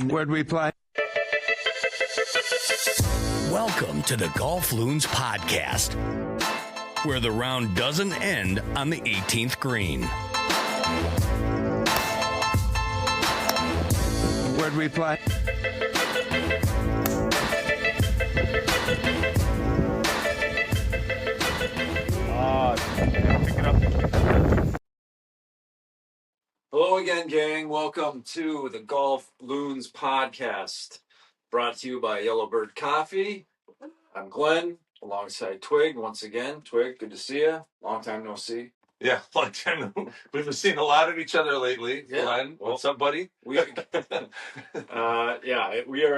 Where'd we play? Welcome to the Golf Loons podcast, where the round doesn't end on the 18th green. Where'd we play? Pick it up. Hello again, gang. Welcome to the Golf Loons podcast, brought to you by Yellowbird Coffee. I'm Glenn, alongside Twig once again. Twig, good to see you. Long time no see. Yeah, long time. We've been seeing a lot of each other lately. Yeah. Glenn, what's up, buddy? We are in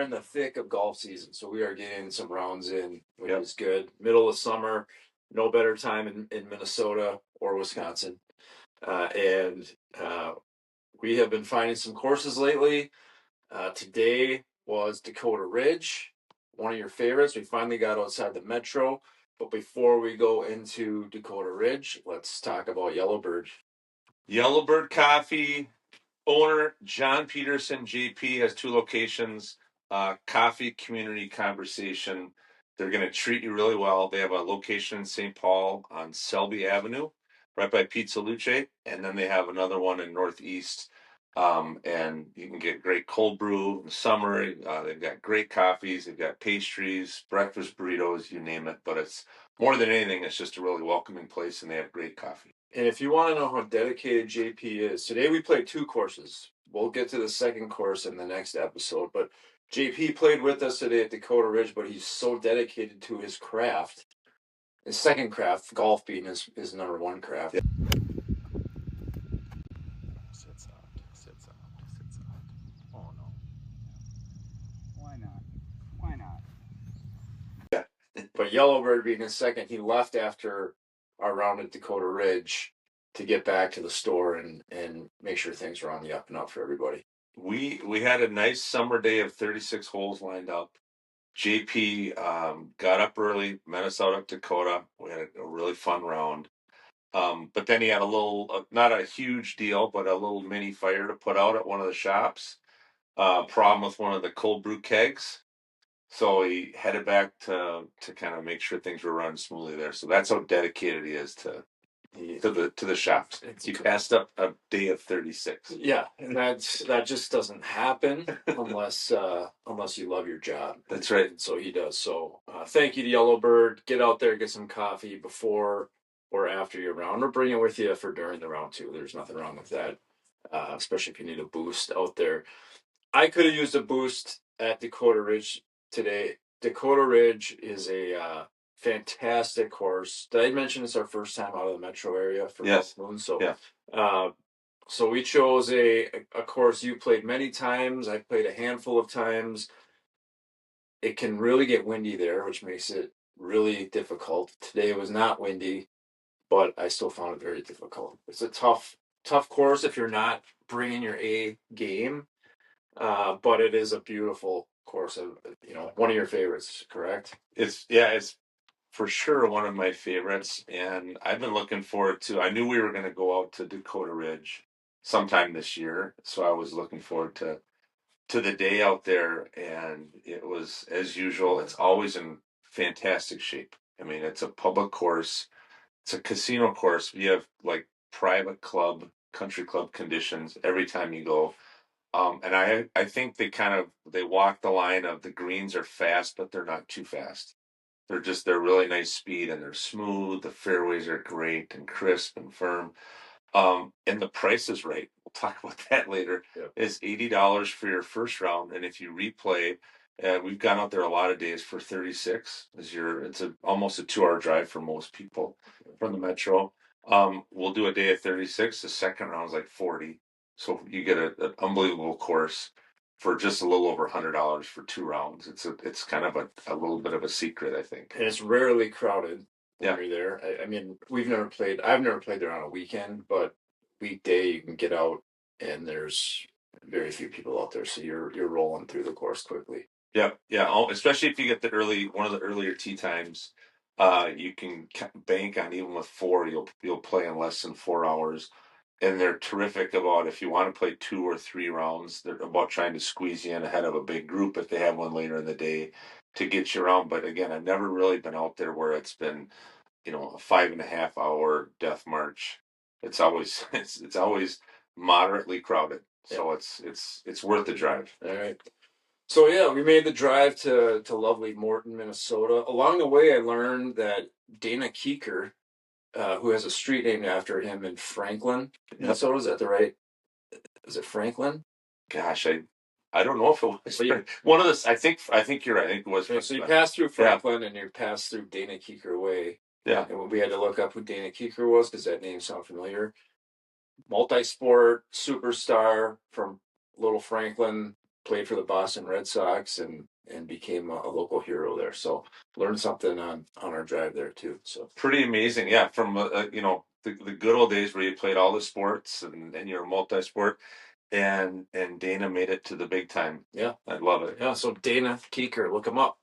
the thick of golf season, so we are getting some rounds in, which is good. Middle of summer, no better time in Minnesota or Wisconsin. We have been finding some courses lately. Today was Dacotah Ridge, one of your favorites. We finally got outside the metro. But before we go into Dacotah Ridge, let's talk about Yellowbird. Yellowbird Coffee owner John Peterson, JP, has 2 locations. Coffee Community Conversation. They're going to treat you really well. They have a location in St. Paul on Selby Avenue, right by Pizza Luce, and then they have another one in Northeast. And you can get great cold brew in the summer. They've got great coffees, they've got pastries, breakfast burritos, you name it. But it's more than anything, it's just a really welcoming place, and they have great coffee. And if you want to know how dedicated JP is, today we played 2 courses. We'll get to the second course in the next episode. But JP played with us today at Dacotah Ridge, but he's so dedicated to his craft. His second craft, golf being his number 1 craft. Yeah. Sit soft. Oh no. Why not? Yeah. But Yellowbird being his second, he left after our round at Dacotah Ridge to get back to the store and make sure things were on the up and up for everybody. We had a nice summer day of 36 holes lined up. JP got up early, met us out at Dacotah. We had a really fun round. But then he had a little, not a huge deal, but a little mini fire to put out at one of the shops. Problem with one of the cold brew kegs. So he headed back to kind of make sure things were running smoothly there. So that's how dedicated he is to the shops. He passed up a day of 36. Yeah, and that just doesn't happen unless you love your job. That's right. And so he does. So thank you to Yellowbird. Get out there, get some coffee before or after your round, or bring it with you for during the round too. There's nothing wrong with that, especially if you need a boost out there. I could have used a boost at Dacotah Ridge today. Dacotah Ridge is a fantastic course. Did I mention it's our first time out of the metro area for Golf Loons? So, yeah. So we chose a course you played many times. I played a handful of times. It can really get windy there, which makes it really difficult. Today it was not windy, but I still found it very difficult. It's a tough course if you're not bringing your A game, but it is a beautiful course. One of your favorites, correct? It's for sure one of my favorites, and I've been looking forward to. I knew we were going to go out to Dacotah Ridge sometime this year, so I was looking forward to the day out there, and it was, as usual, it's always in fantastic shape. I mean, it's a public course. It's a casino course. You have like private club, country club conditions every time you go. And I think they walk the line of the greens are fast, but they're not too fast. They're really nice speed, and they're smooth. The fairways are great and crisp and firm. And the price is right. We'll talk about that later. Yep. It's $80 for your first round. And if you replay, we've gone out there a lot of days for 36. It's almost a 2-hour drive for most people from the metro. We'll do a day of 36. The second round is like 40. So you get an unbelievable course for just a little over $100 for 2 rounds. It's kind of a little bit of a secret, I think. And it's rarely crowded when Yeah. you're there. I mean, I've never played there on a weekend, but weekday you can get out and there's very few people out there, so you're rolling through the course quickly. Yeah. Especially if you get one of the earlier tee times, you can bank on even with 4. You'll play in less than 4 hours. and they're terrific about if you want to play 2 or 3 rounds. They're about trying to squeeze you in ahead of a big group if they have one later in the day to get you around. But again, I've never really been out there where it's been, a 5.5 hour death march. It's always it's always moderately crowded, so it's worth the drive. All right. So yeah, we made the drive to lovely Morton, Minnesota. Along the way, I learned that Dana Keeker, who has a street named after him in Franklin, Minnesota, is that the right? Is it Franklin? Gosh, I don't know if it was So one of the. I think you're right. I think it was. So you pass through Franklin and you pass through Dana Keeker Way. Yeah. And we had to look up who Dana Keeker was because that name sounded familiar. Multi-sport superstar from Little Franklin, played for the Boston Red Sox and became a local hero there. So learned something on our drive there too. So pretty amazing. Yeah, from the good old days where you played all the sports and you're a multi-sport, and Dana made it to the big time. Yeah, I love it. Yeah, so Dana Keeker, look him up.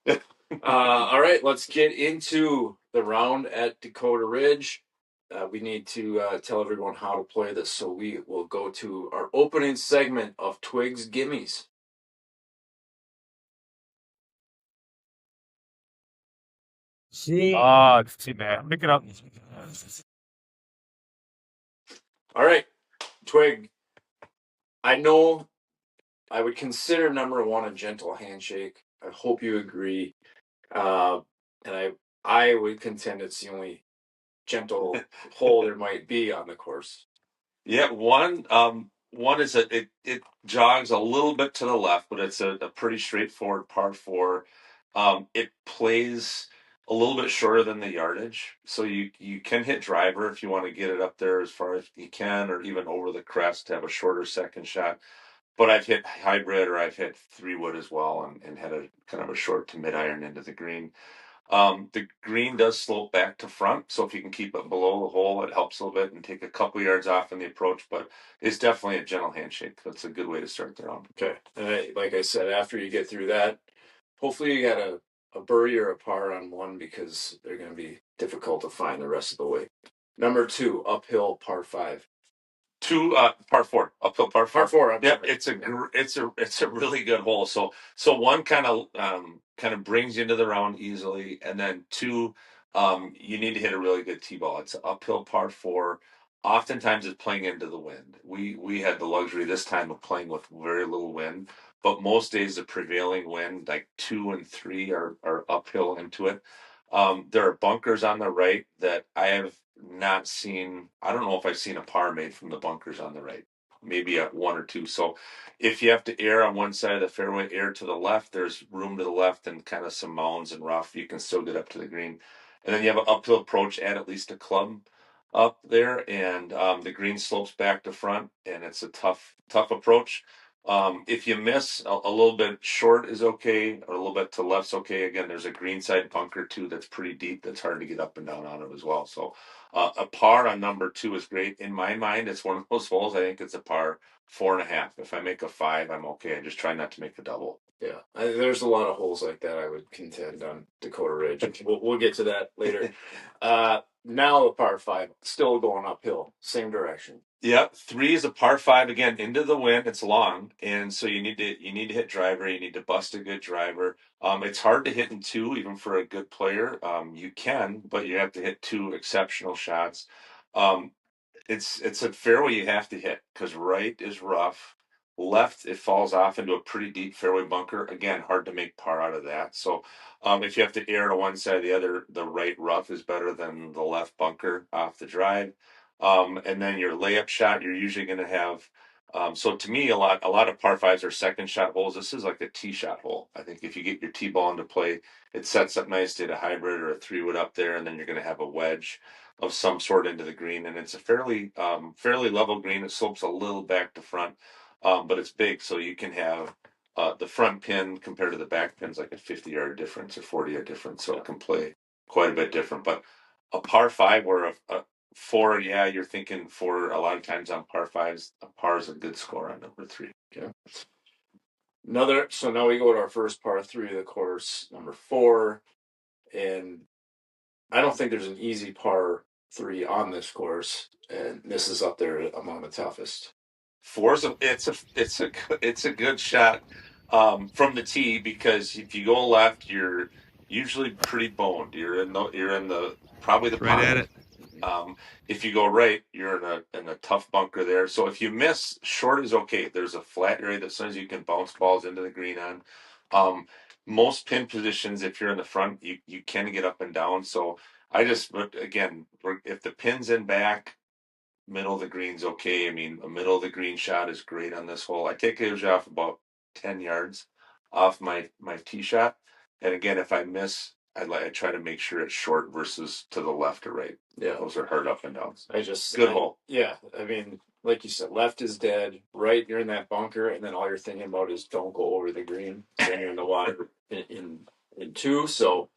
All right, let's get into the round at Dacotah Ridge. We need to tell everyone how to play this, so we will go to our opening segment of Twig's Gimmies. It's too bad. Pick it up. All right, Twig. I know I would consider number one a gentle handshake. I hope you agree. And I would contend it's the only gentle hole there might be on the course. Yeah, one is it jogs a little bit to the left, but it's a pretty straightforward par 4. It plays a little bit shorter than the yardage, so you can hit driver if you want to get it up there as far as you can, or even over the crest to have a shorter second shot. But I've hit hybrid or I've hit 3-wood as well, and had a kind of a short to mid iron into the green. The green does slope back to front, so if you can keep it below the hole, it helps a little bit and take a couple yards off in the approach, but it's definitely a gentle handshake. That's a good way to start the round. Okay. And like I said, after you get through that, hopefully you got a birdie or a par on one because they're going to be difficult to find the rest of the way. Number 2, uphill par 5. 2 par 4, uphill par 4. Par 4. Yeah, it's a really good hole. So one kind of brings you into the round easily, and then 2, you need to hit a really good tee ball. It's an uphill par 4. Oftentimes it's playing into the wind. We had the luxury this time of playing with very little wind, but most days the prevailing wind, like 2 and 3, are uphill into it. There are bunkers on the right that I have not seen. I don't know if I've seen a par made from the bunkers on the right, maybe at 1 or 2. So if you have to air on one side of the fairway, air to the left, there's room to the left and kind of some mounds and rough. You can still get up to the green. And then you have an uphill approach, add at least a club up there, and the green slopes back to front, and it's a tough approach. If you miss a little bit short is okay, or a little bit to left's okay. Again, there's a green side bunker too that's pretty deep. That's hard to get up and down on it as well. So a par on number 2 is great. In my mind, it's one of those holes. I think it's a par 4.5. If I make a 5, I'm okay. I just try not to make a double. Yeah, there's a lot of holes like that I would contend on Dacotah Ridge. We'll get to that later. Now a par 5, still going uphill, same direction. Yep, 3 is a par 5 again into the wind. It's long, and so you need to hit driver. You need to bust a good driver. It's hard to hit in 2, even for a good player. You can, but you have to hit 2 exceptional shots. It's a fairway you have to hit because right is rough. Left, it falls off into a pretty deep fairway bunker. Again, hard to make par out of that. So if you have to air to one side or the other, the right rough is better than the left bunker off the drive. And then your layup shot, you're usually going to have. So to me, a lot of par 5s are second shot holes. This is like a tee shot hole. I think if you get your tee ball into play, it sets up nice to hit a hybrid or a 3-wood up there, and then you're going to have a wedge of some sort into the green. And it's a fairly level green. It slopes a little back to front, but it's big, so you can have the front pin compared to the back pin's like a 50-yard difference or 40-yard difference, so it can play quite a bit different. But a par 5 or a 4, yeah, you're thinking 4 a lot of times on par 5s. A par is a good score on number 3. Okay. So now we go to our first par 3 of the course, number 4, and I don't think there's an easy par 3 on this course, and this is up there among the toughest. It's a good shot from the tee, because if you go left, you're usually pretty boned. You're in the probably the Right at pond. it. If you go right, you're in a tough bunker there. So if you miss, short is okay. There's a flat area that sometimes you can bounce balls into the green on. Um, Most pin positions, if you're in the front, you can get up and down. So but again, if the pin's in back, middle of the green's okay. I mean, a middle of the green shot is great on this hole. I take it usually off about 10 yards off my tee shot. And again, if I miss, I try to make sure it's short versus to the left or right. Yeah. Those are hard up and downs. Good hole. Yeah. I mean, like you said, left is dead, right, you're in that bunker, and then all you're thinking about is don't go over the green. Then you're in the water in 2. So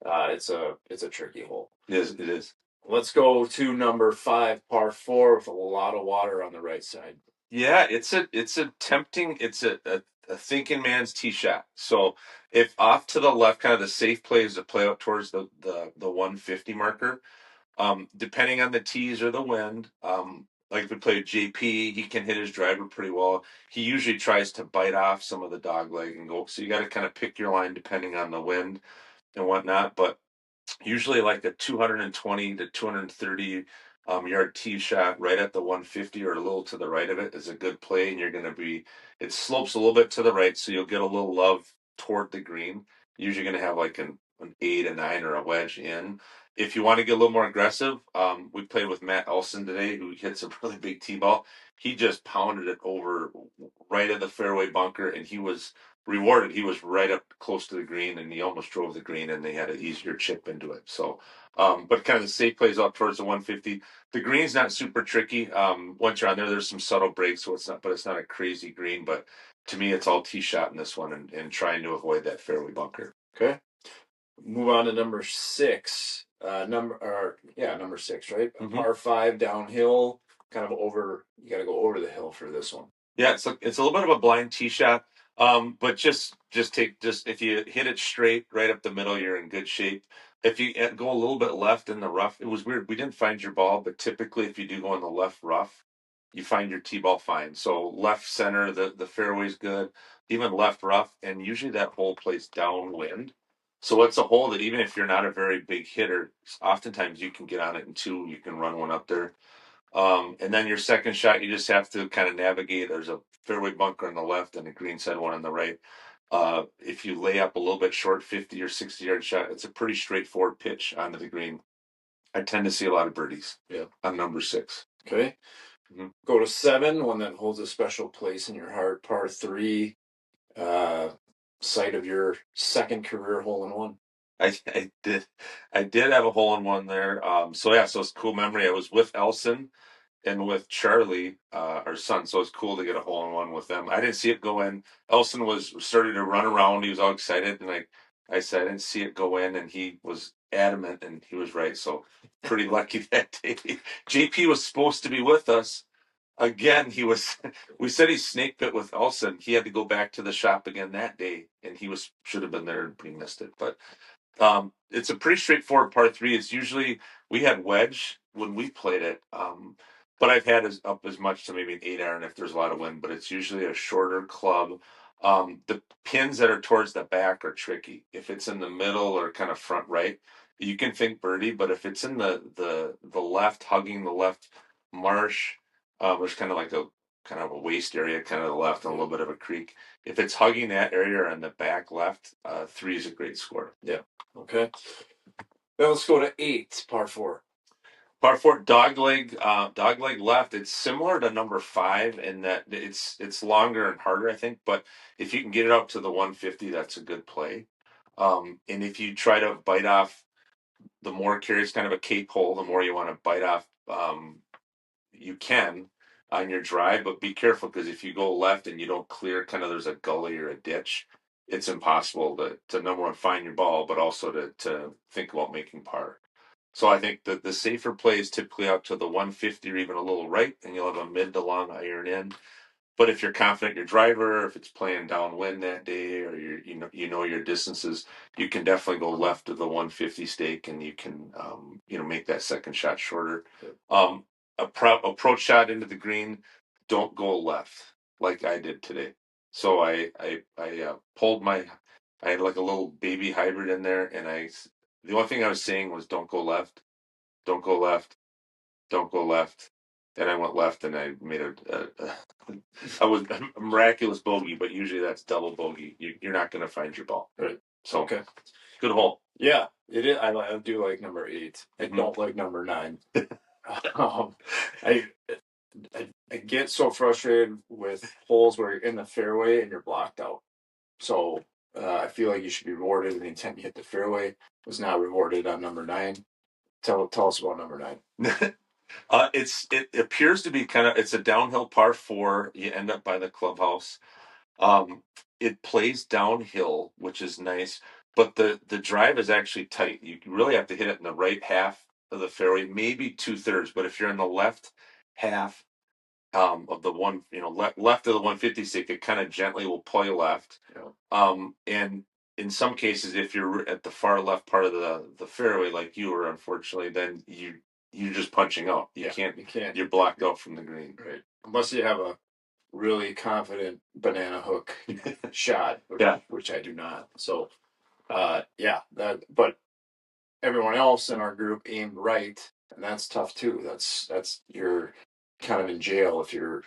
it's a tricky hole. It is. Let's go to number 5, par 4, with a lot of water on the right side. Yeah, it's a tempting, it's a thinking man's tee shot. So if off to the left, kind of the safe play is to play out towards the 150 marker. Depending on the tees or the wind, like if we play JP, he can hit his driver pretty well. He usually tries to bite off some of the dog leg and go. So you got to kind of pick your line depending on the wind and whatnot. But usually like a 220 to 230 yard tee shot right at the 150 or a little to the right of it is a good play. And it slopes a little bit to the right, so you'll get a little love toward the green. Usually going to have like an 8, a 9, or a wedge in. If you want to get a little more aggressive, we played with Matt Elsen today, who hits a really big tee ball. He just pounded it over right at the fairway bunker, and he was rewarded. He was right up close to the green, and he almost drove the green, and they had an easier chip into it. So, but kind of the safe plays up towards the 150. The green's not super tricky. Once you're on there, there's some subtle breaks, so it's not a crazy green. But to me, it's all tee shot in this one, and trying to avoid that fairway bunker. Okay. Move on to number 6. Number 6, right? Mhm. Par 5 downhill, kind of over. You got to go over the hill for this one. Yeah, it's a little bit of a blind tee shot. But just if you hit it straight right up the middle, you're in good shape. If you go a little bit left in the rough, it was weird. We didn't find your ball, but typically if you do go in the left rough, you find your tee ball fine. So left center, the fairway's good, even left rough, and usually that hole plays downwind. So it's a hole that even if you're not a very big hitter, oftentimes you can get on it in 2. You can run one up there. And then your second shot, you just have to kind of navigate. There's a fairway bunker on the left and a green side one on the right. If you lay up a little bit short, 50 or 60 yard shot, it's a pretty straightforward pitch onto the green. I tend to see a lot of birdies. Yeah. On number 6. Okay. Mm-hmm. Go to 7, one that holds a special place in your heart. Par 3, site of your second career hole-in-one. I did have a hole in one there. So it's a cool memory. I was with Elsen and with Charlie, our son. So it's cool to get a hole in one with them. I didn't see it go in. Elsen was starting to run around. He was all excited, and I said I didn't see it go in, and he was adamant, and he was right. So pretty lucky that day. JP was supposed to be with us. Again, we said he snake bit with Elsen. He had to go back to the shop again that day, and should have been there, and he missed it. But it's a pretty straightforward par 3. It's usually, we had wedge when we played it, but I've had up as much to maybe an 8 iron if there's a lot of wind. But it's usually a shorter club. The pins that are towards the back are tricky. If it's in the middle or kind of front right, you can think birdie. But if it's in the left, hugging the left marsh, there's kind of a waste area, kind of the left, and a little bit of a creek. If it's hugging that area or in the back left, 3 is a great score. Yeah. Okay. Then let's go to 8, par 4. Par 4, dog leg left. It's similar to number 5 in that it's longer and harder, I think. But if you can get it up to the 150, that's a good play. And if you try to bite off, the more curious, kind of a cape hole, the more you want to bite off, you can on your drive. But be careful, because if you go left and you don't clear, kind of there's a gully or a ditch, it's impossible to number one, find your ball, but also to think about making par. So I think that the safer play is typically out to the 150 or even a little right, and you'll have a mid to long iron in. But if you're confident in your driver, if it's playing downwind that day, or you know your distances, you can definitely go left of the 150 stake, and you can make that second shot shorter. Approach shot into the green, don't go left like I did today. So I pulled I had like a little baby hybrid in there, and the only thing I was saying was don't go left, don't go left, don't go left. And I went left, and I made I was a miraculous bogey, but usually that's double bogey. You're not going to find your ball. Right. So Okay. good hole. Yeah, it is. I do like number 8. I don't like number 9. I get so frustrated with holes where you're in the fairway and you're blocked out. So I feel like you should be rewarded, and the intent to hit the fairway was not rewarded on number 9. Tell us about number 9. It appears to be it's a downhill par 4. You end up by the clubhouse. It plays downhill, which is nice, but the drive is actually tight. You really have to hit it in the right half of the fairway, maybe 2/3. But if you're in the left half of the left of the 150 stick, it kind of gently will pull you left. Yeah. And in some cases, if you're at the far left part of the fairway, like you were, unfortunately, then you're just punching out. You can't. You're blocked out from the green. Right. Unless you have a really confident banana hook shot, which I do not. So, but everyone else in our group aimed right, and that's tough too. That's you're kind of in jail if you're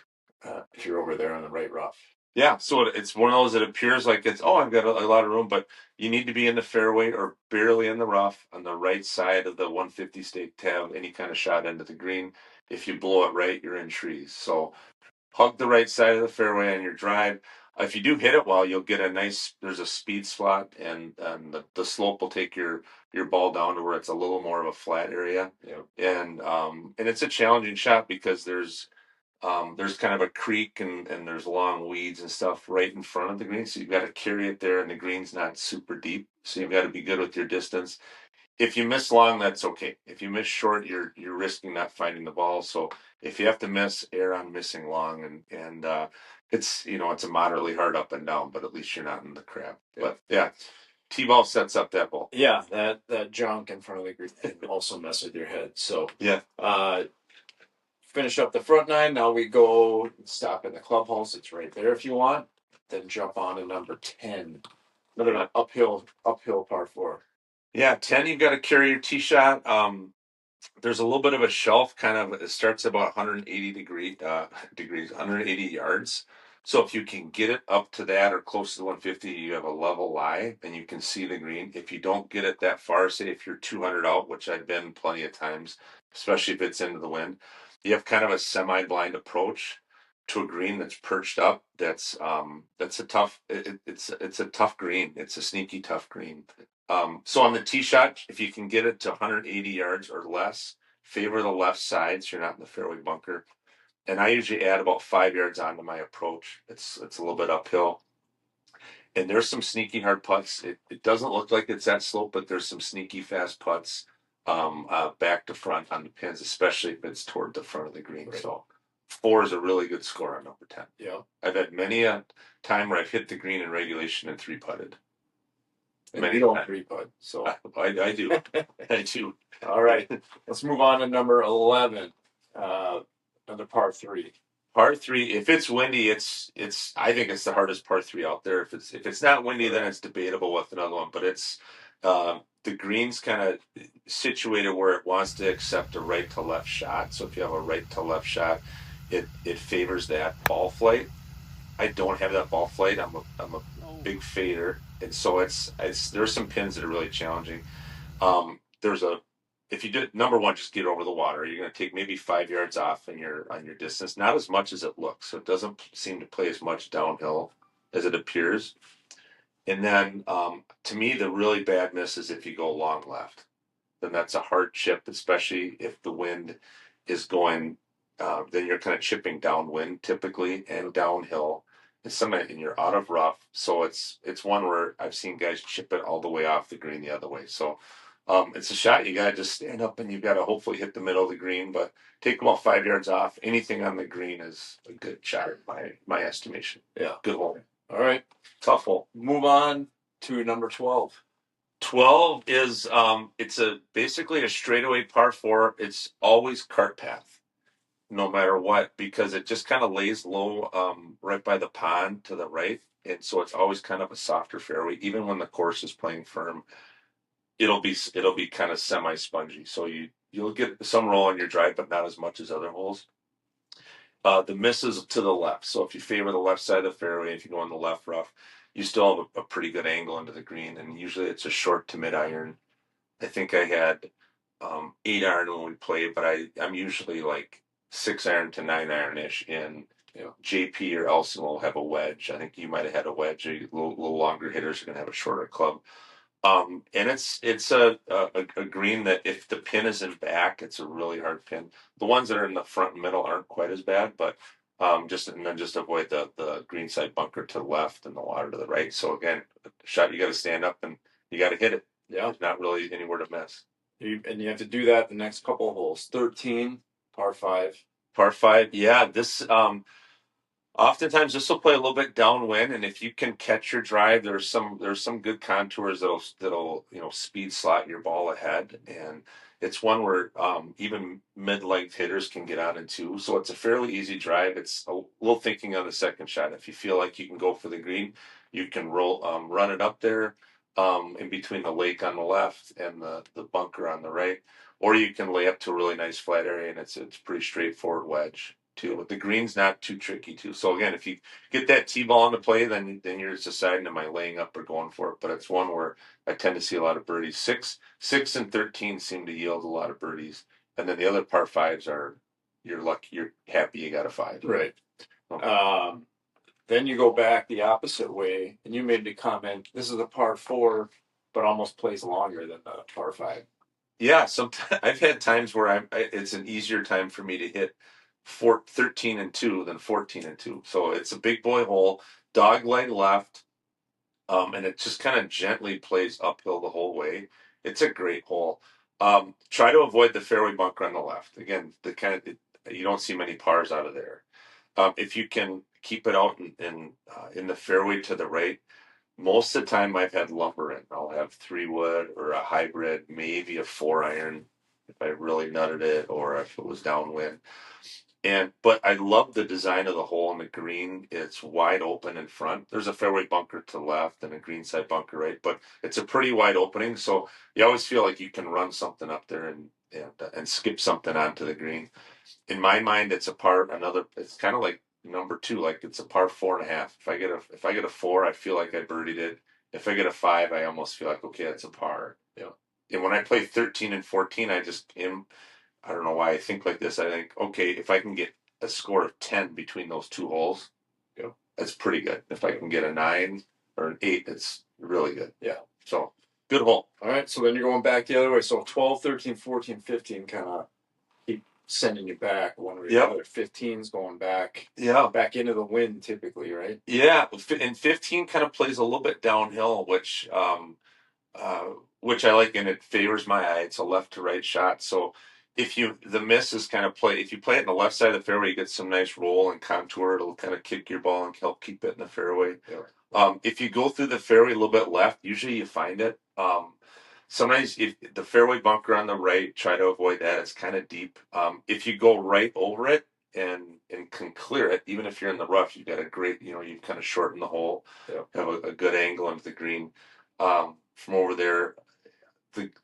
over there on the right rough. Yeah, so it's one of those that appears like I've got a lot of room, but you need to be in the fairway or barely in the rough on the right side of the 150 stake to have any kind of shot into the green. If you blow it right, you're in trees. So hug the right side of the fairway on your drive. If you do hit it well, you'll get there's a speed slot, and the slope will take your ball down to where it's a little more of a flat area. Yeah. And it's a challenging shot because there's kind of a creek, and there's long weeds and stuff right in front of the green. So you've got to carry it there, and the green's not super deep. So you've got to be good with your distance. If you miss long, that's okay. If you miss short, you're risking not finding the ball. So if you have to miss, err on missing long, and it's a moderately hard up and down, but at least you're not in the crap. Yeah. But yeah, T-ball sets up that ball. Yeah, that junk in front of the green can also mess with your head. So yeah. Finish up the front 9. Now we go stop in the clubhouse. It's right there if you want. Then jump on to number 10. Another uphill par 4. Yeah, 10. You've got to carry your tee shot. There's a little bit of a shelf. It starts about 180 degrees, 180 yards. So if you can get it up to that or close to the 150, you have a level lie and you can see the green. If you don't get it that far, say if you're 200 out, which I've been plenty of times, especially if it's into the wind, you have kind of a semi-blind approach to a green that's perched up. That's a tough. It's a tough green. It's a sneaky tough green. So on the tee shot, if you can get it to 180 yards or less, favor the left side so you're not in the fairway bunker. And I usually add about 5 yards onto my approach. It's a little bit uphill. And there's some sneaky hard putts. It doesn't look like it's that slope, but there's some sneaky fast putts back to front on the pins, especially if it's toward the front of the green. Right. So 4 is a really good score on number 10. Yeah. I've had many a time where I've hit the green in regulation and 3-putted. And you don't 3-putt, so I do. I do. All right, let's move on to number 11. Another par 3. Par 3. If it's windy, it's. I think it's the hardest par 3 out there. If it's not windy, then it's debatable with another one. But it's the green's kind of situated where it wants to accept a right to left shot. So if you have a right to left shot, it favors that ball flight. I don't have that ball flight. I'm a big fader. And so there's some pins that are really challenging. If you did number 1, just get over the water. You're going to take maybe 5 yards off on your distance, not as much as it looks. So it doesn't seem to play as much downhill as it appears. And then to me, the really bad miss is if you go long left. Then that's a hard chip, especially if the wind is going. Then you're kind of chipping downwind typically and downhill. And you're out of rough, so it's one where I've seen guys chip it all the way off the green the other way. So It's a shot you got to just stand up and you've got to hopefully hit the middle of the green, but take about 5 yards off. Anything on the green is a good shot, my estimation. Yeah. Good hole. All right. Tough hole. Move on to number 12. 12 is it's basically a straightaway par 4. It's always cart path, no matter what, because it just kind of lays low right by the pond to the right, and so it's always kind of a softer fairway. Even when the course is playing firm, it'll be kind of semi spongy. So you'll get some roll on your drive, but not as much as other holes. The miss is to the left. So if you favor the left side of the fairway, if you go on the left rough, you still have a pretty good angle into the green. And usually it's a short to mid iron. I think I had 8 iron when we played, but I'm usually like 6 iron to 9 iron ish. And JP or Elsen will have a wedge. I think you might have had a wedge. A little longer hitters are going to have a shorter club. And it's a green that if the pin is in back, it's a really hard pin. The ones that are in the front and middle aren't quite as bad, but just avoid the green side bunker to the left and the water to the right. So again, a shot you got to stand up and you got to hit it. Yeah, there's not really anywhere to miss. And you have to do that the next couple of holes. 13, par 5. Par 5, yeah. This oftentimes this will play a little bit downwind, and if you can catch your drive, there's some good contours that'll speed slot your ball ahead, and it's one where even mid-length hitters can get on into. So it's a fairly easy drive. It's a little thinking on the second shot. If you feel like you can go for the green, you can run it up there in between the lake on the left and the bunker on the right, or you can lay up to a really nice flat area, and it's pretty straightforward wedge too. But the green's not too tricky too. So again, if you get that T-ball into play, then you're just deciding, am I laying up or going for it? But it's one where I tend to see a lot of birdies. 6 and 13 seem to yield a lot of birdies, and then the other par 5s are you're lucky, you're happy you got a 5. Right. Then you go back the opposite way, and you made the comment, this is a par 4, but almost plays longer than the par 5. Yeah, sometimes I've had times where it's an easier time for me to hit 13 and 2 than 14 and 2. So it's a big boy hole, dog leg left, and it just kind of gently plays uphill the whole way. It's a great hole. Try to avoid the fairway bunker on the left. Again, you don't see many pars out of there. If you can keep it out in the fairway to the right, most of the time I've had lumber in. I'll have 3-wood or a hybrid, maybe a 4-iron if I really nutted it, or if it was downwind. But I love the design of the hole on the green. It's wide open in front. There's a fairway bunker to the left and a green side bunker right, but it's a pretty wide opening. So you always feel like you can run something up there and skip something onto the green. In my mind, it's it's kind of like number 2, like it's a par 4.5. If I get a 4, I feel like I birdied it. If I get a 5, I almost feel like, okay, it's a par. Yeah. And when I play 13 and 14, I don't know why I think like this. I think, okay, if I can get a score of 10 between those 2 holes, that's pretty good. If I can get a 9 or an 8, it's really good. Yeah. So good hole. All right. So then you're going back the other way. So 12, 13, 14, 15 kind of keep sending you back one way or the other. 15's going back. Yeah. Back into the wind typically, right? Yeah. And 15 kind of plays a little bit downhill, which I like, and it favors my eye. It's a left to right shot. So the miss is kind of if you play it on the left side of the fairway, you get some nice roll and contour. It'll kind of kick your ball and help keep it in the fairway. Yeah. If you go through the fairway a little bit left, usually you find it. Sometimes if the fairway bunker on the right, try to avoid that. It's kind of deep. If you go right over it and can clear it, even if you're in the rough, you've got a great, you kind of shorten the hole, have a good angle into the green. From over there,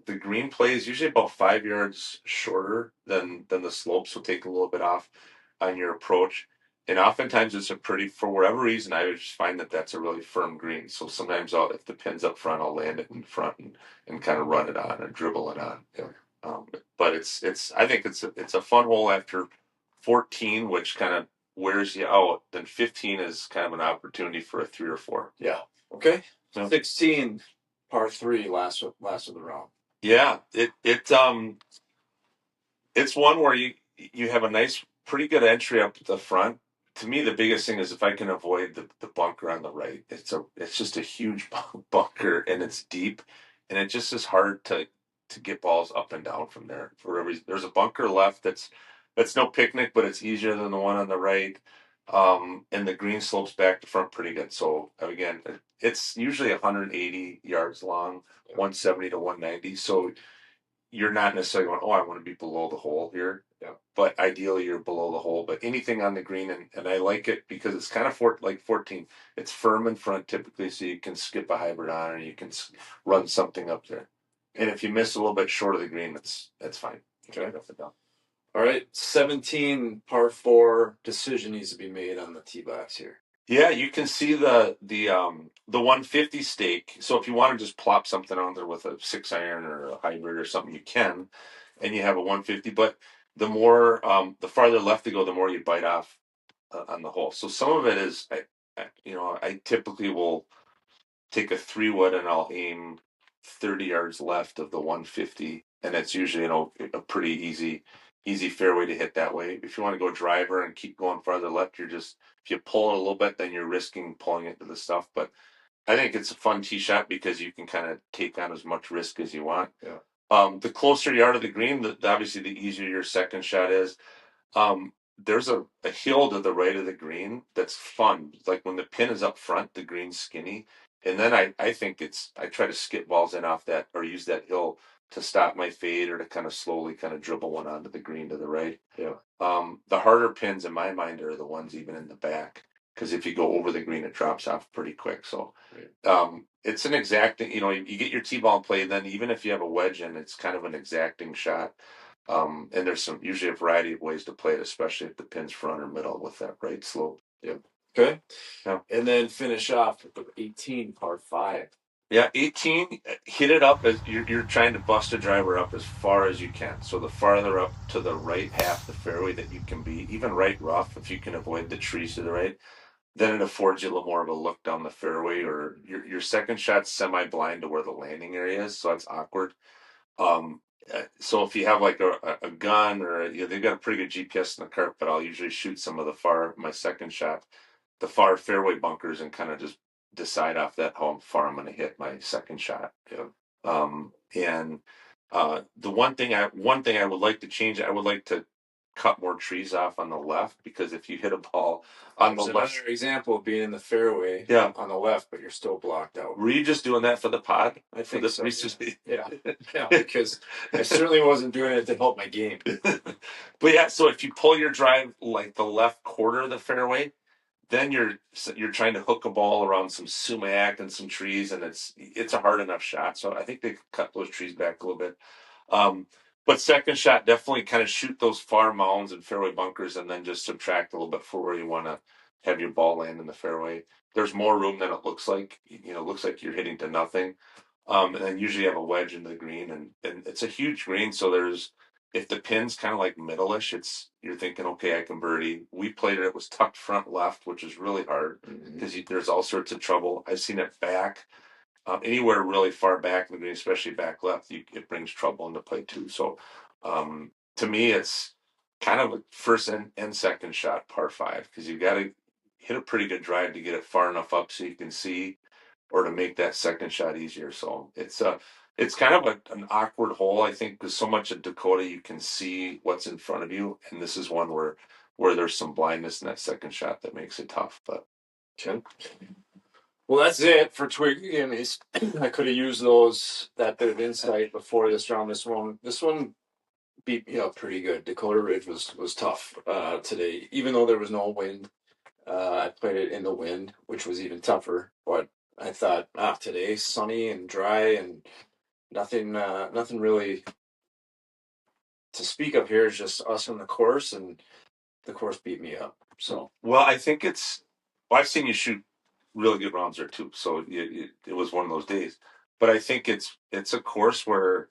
the green play is usually about 5 yards shorter than the slope, so take a little bit off on your approach. And oftentimes it's for whatever reason, I just find that that's a really firm green. So sometimes if the pin's up front, I'll land it in front and kind of run it on and dribble it on. Yeah. But I think it's a fun hole after 14, which kind of wears you out. Then 15 is kind of an opportunity for a 3 or 4. Yeah. Okay. Yeah. 16, par 3, last of the round. Yeah, it's one where you have a nice, pretty good entry up the front. To me, the biggest thing is if I can avoid the bunker on the right. It's just a huge bunker, and it's deep, and it just is hard to get balls up and down from there. There's a bunker left that's no picnic, but it's easier than the one on the right. And the green slopes back to front pretty good. So again, it's usually 180 yards long, 170 to 190. So you're not necessarily going, oh, I want to be below the hole here. Yeah. But ideally, you're below the hole. But anything on the green, and I like it because it's kind of like 14. It's firm in front typically, so you can skip a hybrid on or you can run something up there. And if you miss a little bit short of the green, that's fine. Okay. Up and down. All right, 17 par 4 decision needs to be made on the tee box here. Yeah, you can see the 150 stake. So if you want to just plop something on there with a 6-iron or a hybrid or something, you can, and you have a 150. But the more the farther left you go, the more you bite off on the hole. So some of it is, I typically will take a 3-wood and I'll aim 30 yards left of the 150, and it's usually a pretty easy fairway to hit that way. If you want to go driver and keep going farther left, if you pull it a little bit, then you're risking pulling it to the stuff. But I think it's a fun tee shot because you can kind of take on as much risk as you want. Yeah. The closer you are to the green, obviously the easier your second shot is. There's a hill to the right of the green that's fun. Like when the pin is up front, the green's skinny. And then I think I try to skip balls in off that or use that hill to stop my fade or to kind of slowly kind of dribble one onto the green to the right. Yeah. The harder pins in my mind are the ones even in the back, because if you go over the green, it drops off pretty quick. So it's an exacting, you get your tee-ball in play, then even if you have a wedge in, it's kind of an exacting shot. And there's usually a variety of ways to play it, especially if the pin's front or middle with that right slope. Yep. Okay. Yeah. And then finish off with 18 par 5. Yeah, 18, hit it up as you're trying to bust a driver up as far as you can. So the farther up to the right half the fairway that you can be, even right rough, if you can avoid the trees to the right, then it affords you a little more of a look down the fairway, or your second shot's semi-blind to where the landing area is, so that's awkward. So if you have like a gun or they've got a pretty good GPS in the cart, but I'll usually shoot some of my second shot, the far fairway bunkers, and kind of just decide off that how far I'm going to hit my second shot. Yeah. And the one thing I would like to change, I would like to cut more trees off on the left, because if you hit a ball on the left, another example of being in the fairway on the left, but you're still blocked out. Were you just doing that for the pod? I think so. Yeah. Yeah, because I certainly wasn't doing it to help my game. But yeah, so if you pull your drive like the left quarter of the fairway, then you're trying to hook a ball around some sumac and some trees, and it's a hard enough shot. So I think they cut those trees back a little bit. But second shot, definitely kind of shoot those far mounds and fairway bunkers, and then just subtract a little bit for where you want to have your ball land in the fairway. There's more room than it looks like. It looks like you're hitting to nothing. And then usually you have a wedge in the green, and it's a huge green. So if the pin's kind of like middle-ish, you're thinking, okay, I can birdie. We played it was tucked front left, which is really hard because there's all sorts of trouble. I've seen it back. Anywhere really far back in the green, especially back left, it brings trouble into play too. So to me, it's kind of a first and second shot par 5, because you got to hit a pretty good drive to get it far enough up so you can see, or to make that second shot easier. So it's kind of an awkward hole, I think, because so much of Dacotah you can see what's in front of you, and this is one where there's some blindness in that second shot that makes it tough. But okay. Well, that's it for Twig. Anyways, I could have used that bit of insight before this round. This one beat me up pretty good. Dacotah Ridge was tough today, even though there was no wind. I played it in the wind, which was even tougher. But I thought, today sunny and dry and nothing really to speak of here. Is just us on the course, and the course beat me up. So, well, I think I've seen you shoot really good rounds there too. So it was one of those days. But I think it's a course where,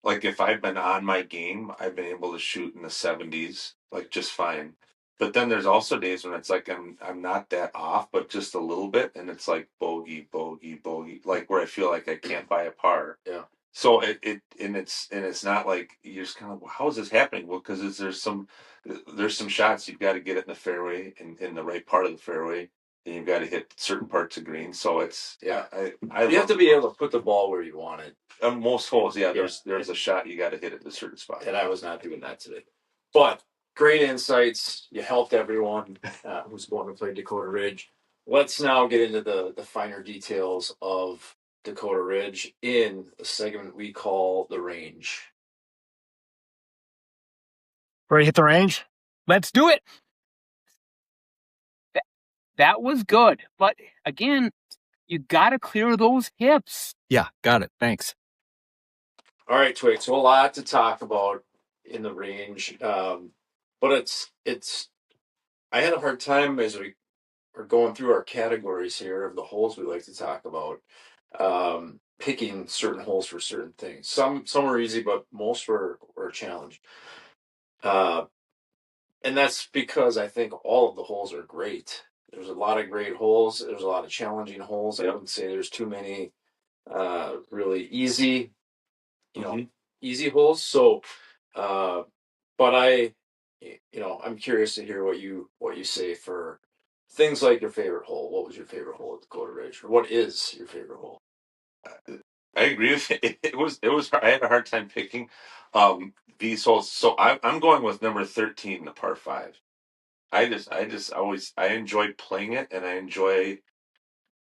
like, if I've been on my game, I've been able to shoot in the 70s, like, just fine. But then there's also days when it's like I'm not that off, but just a little bit, and it's like bogey, bogey, bogey, like where I feel like I can't buy a par. Yeah. So it's not like you're just kind of, well, how is this happening? Well, because there's some shots you've got to get it in the fairway, in the right part of the fairway, and you've got to hit certain parts of green. So it's you I have to be able to put the ball where you want it. on most holes. There's a shot you got to hit it in a certain spot. And I was not doing that today. But great insights. You helped everyone who's going to play Dacotah Ridge. Let's now get into the finer details of Dacotah Ridge in a segment we call The Range. Ready to hit the range? Let's do it. That was good. But again, you got to clear those hips. Yeah, got it. Thanks. All right, Twig. So a lot to talk about in the range. But it's I had a hard time as we are going through our categories here of the holes we like to talk about, picking certain holes for certain things. Some were easy, but most were a challenge. And that's because I think all of the holes are great. There's a lot of great holes. There's a lot of challenging holes. I wouldn't say there's too many really easy, easy holes. So, but I'm curious to hear what you say for things like your favorite hole. What was your favorite hole at Dacotah Ridge, or what is your favorite hole? I agree with it. It was. I had a hard time picking these holes. So I'm going with number 13, the par 5. I enjoy playing it, and I enjoy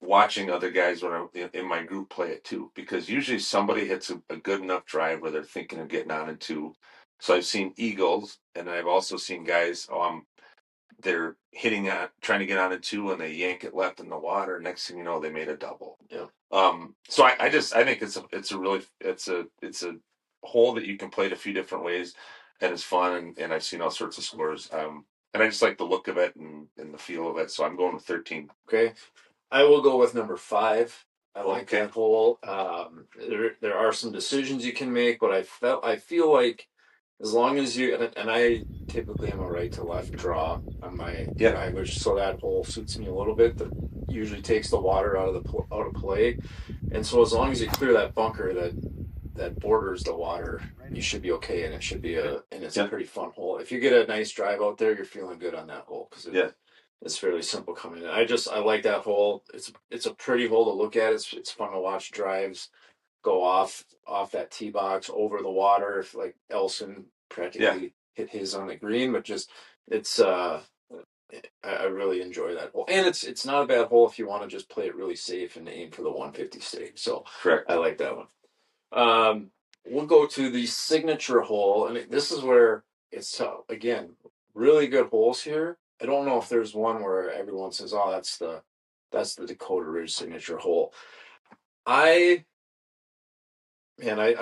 watching other guys when I'm in my group play it too. Because usually somebody hits a good enough drive where they're thinking of getting on into. So I've seen eagles, and I've also seen guys. They're hitting on trying to get on a 2 and they yank it left in the water. Next thing you know, they made a double. Yeah. So I think it's a hole that you can play it a few different ways, and it's fun, and I've seen all sorts of scores. And I just like the look of it and the feel of it. So I'm going with 13. Okay, I will go with number 5. I like Okay. that hole. There are some decisions you can make, but I feel like as long as you and I typically am a right to left draw on my drivers, so that hole suits me a little bit. That usually takes the water out of play, and so as long as you clear that bunker that borders the water, you should be okay, and it's a pretty fun hole. If you get a nice drive out there, you're feeling good on that hole because it's fairly simple coming in. I like that hole. It's a pretty hole to look at. It's fun to watch drives go off that tee box over the water. If like Elsen practically hit his on the green, but just it's I really enjoy that hole, and it's not a bad hole if you want to just play it really safe and aim for the 150 stake. So Correct. I like that one. We'll go to the signature hole, and this is where it's tough. Again, really good holes here. I don't know if there's one where everyone says, "Oh, that's the Dacotah Ridge signature hole." I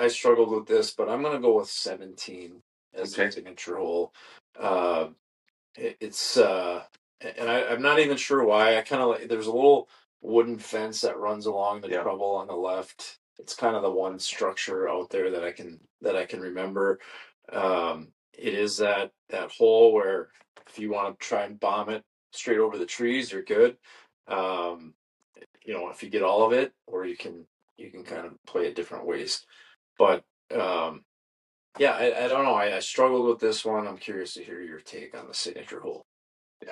struggled with this, but I'm gonna go with 17 as the signature hole. I'm not even sure why. I kind of like. There's a little wooden fence that runs along the trouble on the left. It's kind of the one structure out there that I can remember. It is that hole where if you want to try and bomb it straight over the trees, you're good. If you get all of it, or you can kind of play it different ways. But I don't know. I struggled with this one. I'm curious to hear your take on the signature hole.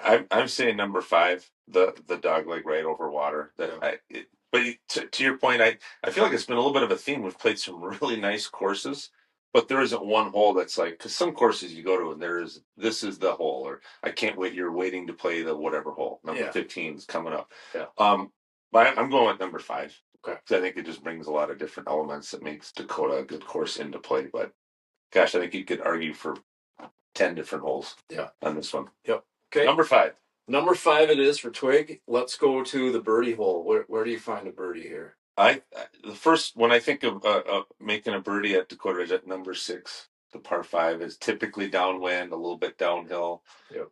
I'm saying number 5, the dog leg right over water. But to your point, I feel like it's been a little bit of a theme. We've played some really nice courses, but there isn't one hole that's like, because some courses you go to and this is the hole, or I can't wait. You're waiting to play the whatever hole. Number 15 is coming up. Yeah. But I'm going with number 5. Okay. Because I think it just brings a lot of different elements that makes Dacotah a good course into play. But gosh, I think you could argue for 10 different holes. On this one. Yep. Okay. Number 5. Number 5 it is for Twig. Let's go to the birdie hole. Where do you find a birdie here? The first when I think of making a birdie at Dacotah Ridge at number 6, the par 5 is typically downwind, a little bit downhill. Yep.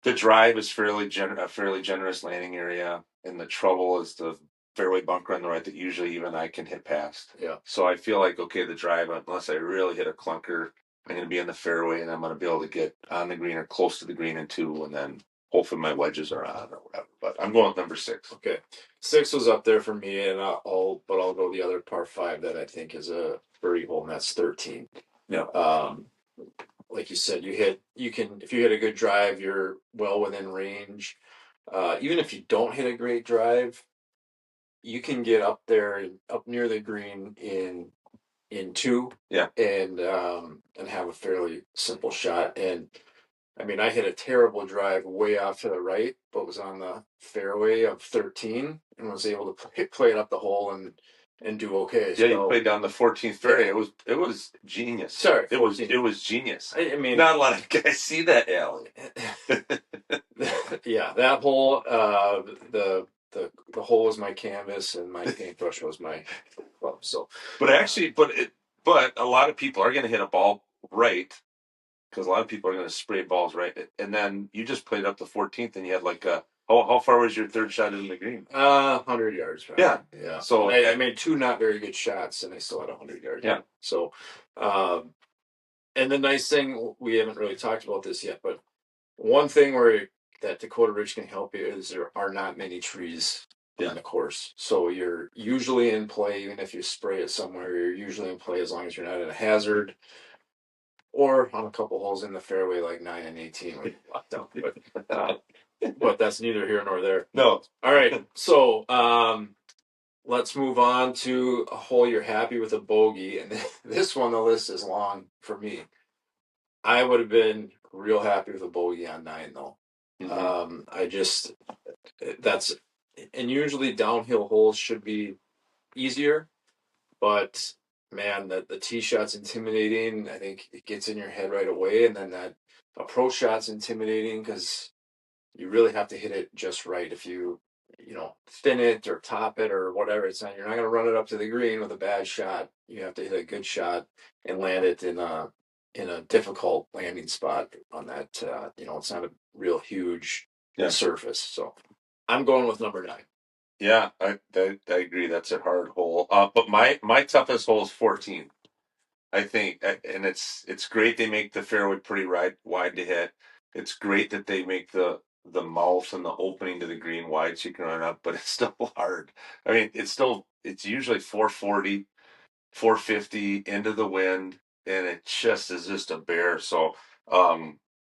The drive is fairly generous landing area, and the trouble is the fairway bunker on the right that usually even I can hit past. Yeah. So I feel like, okay, the drive, unless I really hit a clunker, I'm going to be in the fairway, and I'm going to be able to get on the green or close to the green in 2, and then hopefully my wedges are on or whatever. But I'm going with number 6. Okay. 6 was up there for me, and I'll go the other par 5 that I think is a birdie hole, and that's 13. Yeah. Like you said, if you hit a good drive, you're well within range. even if you don't hit a great drive, you can get up there, up near the green in two, and have a fairly simple shot. And I mean, I hit a terrible drive way off to the right, but was on the fairway of 13 and was able to play it up the hole and do okay. Yeah, you played down the 14th fairway. It was genius. Sorry, it was genius. I mean, not a lot of guys see that alley. Yeah, that hole. The hole was my canvas, and my paintbrush was my club. So, but a lot of people are going to hit a ball right, because a lot of people are going to spray balls right, and then you just played up the 14th, and you had like a. How far was your third shot in the green? 100 yards. Probably. Yeah. So I made two not very good shots, and I still had 100 yards. Yeah. So, and the nice thing, we haven't really talked about this yet, but one thing that Dacotah Ridge can help you is there are not many trees on the course, so you're usually in play. Even if you spray it somewhere, you're usually in play as long as you're not in a hazard. Or on a couple holes in the fairway, like 9 and 18, we locked out. But that's neither here nor there. No. All right. So let's move on to a hole you're happy with a bogey. And this one, the list is long for me. I would have been real happy with a bogey on 9, though. Mm-hmm. And usually downhill holes should be easier, but man, the tee shot's intimidating. I think it gets in your head right away, and then that approach shot's intimidating because you really have to hit it just right. If you thin it or top it or whatever, you're not going to run it up to the green with a bad shot. You have to hit a good shot and land it in a difficult landing spot on that. It's not a real huge surface. So I'm going with number 9. Yeah, I agree. That's a hard hole. But my toughest hole is 14. I think, and it's great they make the fairway pretty wide to hit. It's great that they make the mouth and the opening to the green wide so you can run up, but it's still hard. I mean, it's usually 440, 450 into the wind, and it just is just a bear. So,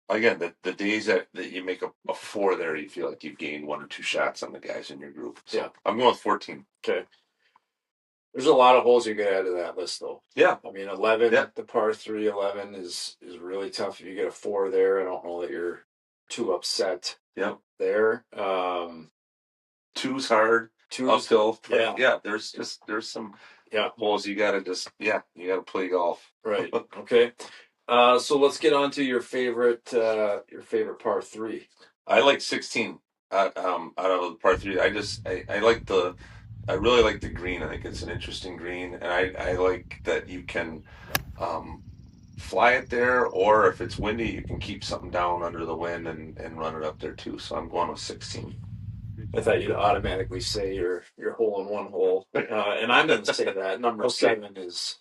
again, the days that you make a 4 there, you feel like you've gained 1 or 2 shots on the guys in your group. So I'm going with 14. Okay. There's a lot of holes you could add to that list, though. Yeah. I mean, 11, the par 3 11 is really tough. If you get a 4 there, I don't know that you're too upset. There. 2's hard. 2's uphill. Yeah. There's some holes you gotta play golf. Right. Okay. So let's get on to your favorite par 3. I like 16 out of the par 3. I really like the green. I think it's an interesting green, and I like that you can fly it there, or if it's windy, you can keep something down under the wind and run it up there too. So I'm going with 16. I thought you'd automatically say your hole in one hole, and I'm going to say that number 7 is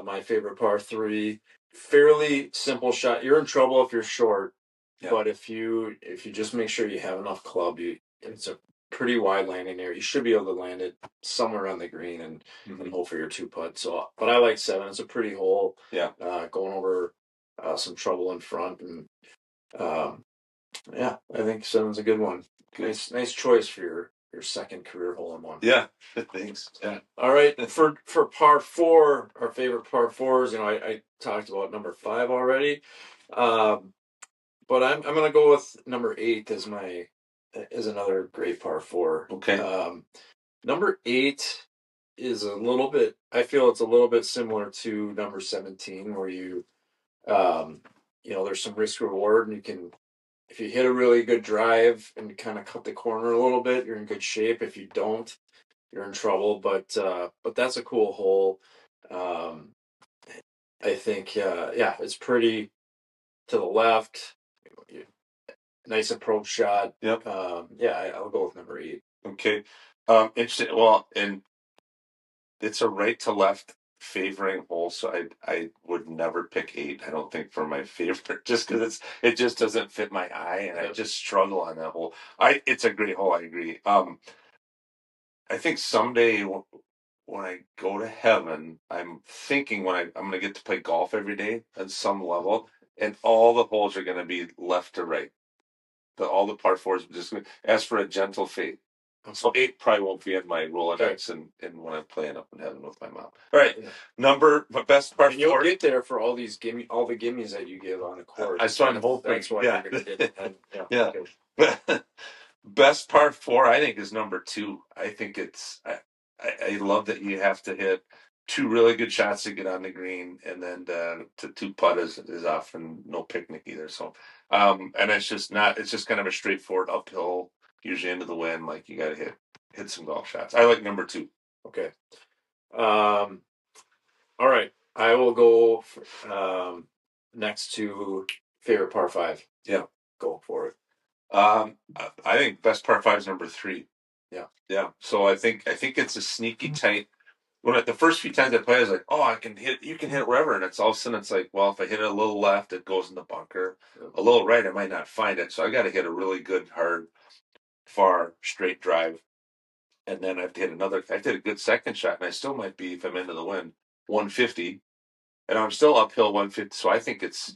my favorite par 3. Fairly simple shot. You're in trouble if you're short, but if you just make sure you have enough club, it's a pretty wide landing area. You should be able to land it somewhere on the green and hope for your 2-putt. So, but I like 7. It's a pretty hole. Going over some trouble in front, and I think 7's a good one. Nice choice for your second career hole in one. Yeah, thanks. Yeah. All right, for par 4, our favorite par 4s. I talked about number 5 already, but I'm going to go with number 8 as another great par 4. Okay. Number 8 is a little bit. I feel it's a little bit similar to number 17, where you, there's some risk reward, and you can. If you hit a really good drive and kind of cut the corner a little bit, you're in good shape. If you don't, you're in trouble. But that's a cool hole. I think, it's pretty to the left. Nice approach shot. Yep. I'll go with number 8. Okay. Interesting. Well, and it's a right to left favoring hole, so I would never pick 8. I don't think for my favorite, just because it just doesn't fit my eye, and I just struggle on that hole. It's a great hole. I agree. I think someday when I go to heaven, I'm thinking I'm going to get to play golf every day at some level, and all the holes are going to be left to right. all the par fours. Just ask for a gentle fate. So 8 probably won't be in my Rolodex and when I'm playing up in heaven with my mom. All right, my best par 4. You'll get there for all the gimmies that you give on the course. I saw hoping. That's why you're going to get it. Yeah. Okay. Best par 4, I think, is number 2. I think I love that you have to hit 2 really good shots to get on the green, and then to 2 putt is often no picnic either. So, and it's just kind of a straightforward uphill, usually into the wind. Like you got to hit some golf shots. I like number 2. Okay. All right. I will go next to favorite par 5. Yeah. Go for it. I think best par 5 is number 3. Yeah. Yeah. So I think it's a sneaky tight. The first few times I play, I was like, oh, you can hit it wherever. And it's all of a sudden, it's like, well, if I hit it a little left, it goes in the bunker. A little right, I might not find it. So I got to hit a really good, hard, far, straight drive. And then I have to hit a good second shot, and I still might be, if I'm into the wind, 150. And I'm still uphill 150. So I think it's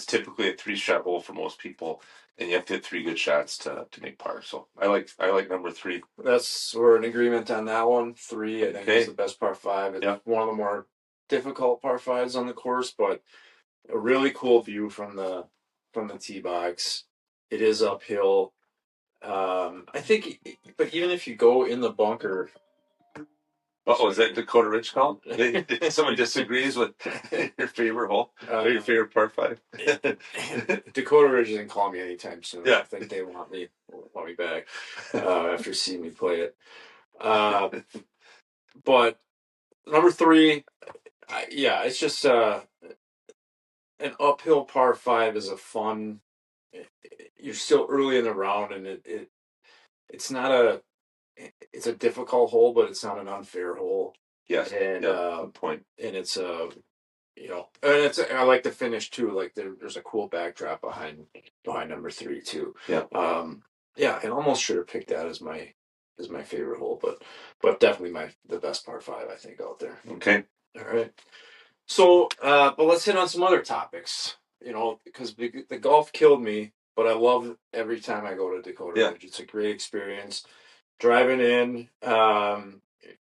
typically a 3-shot hole for most people. And you have to hit 3 good shots to make par. So I like number 3. We're in agreement on that one. 3, I think, is the best par 5. It's one of the more difficult par 5s on the course, but a really cool view from the tee box. It is uphill. I think, but even if you go in the bunker. Is that Dacotah Ridge called? Someone disagrees with your favorite hole, or your favorite par 5. Dacotah Ridge doesn't call me anytime soon. Yeah. I think they want me back after seeing me play it. But number 3, it's just an uphill par 5 is a fun. You're still early in the round, and it's not it's a difficult hole, but it's not an unfair hole. Yes, and good point. And it's and I like the finish too. Like there's a cool backdrop behind number 3 too. Yeah. I almost should have picked that as my favorite hole, but definitely the best par 5 I think out there. Okay. All right. So, but let's hit on some other topics. Because the golf killed me, but I love every time I go to Dacotah Ridge. It's a great experience. Driving in,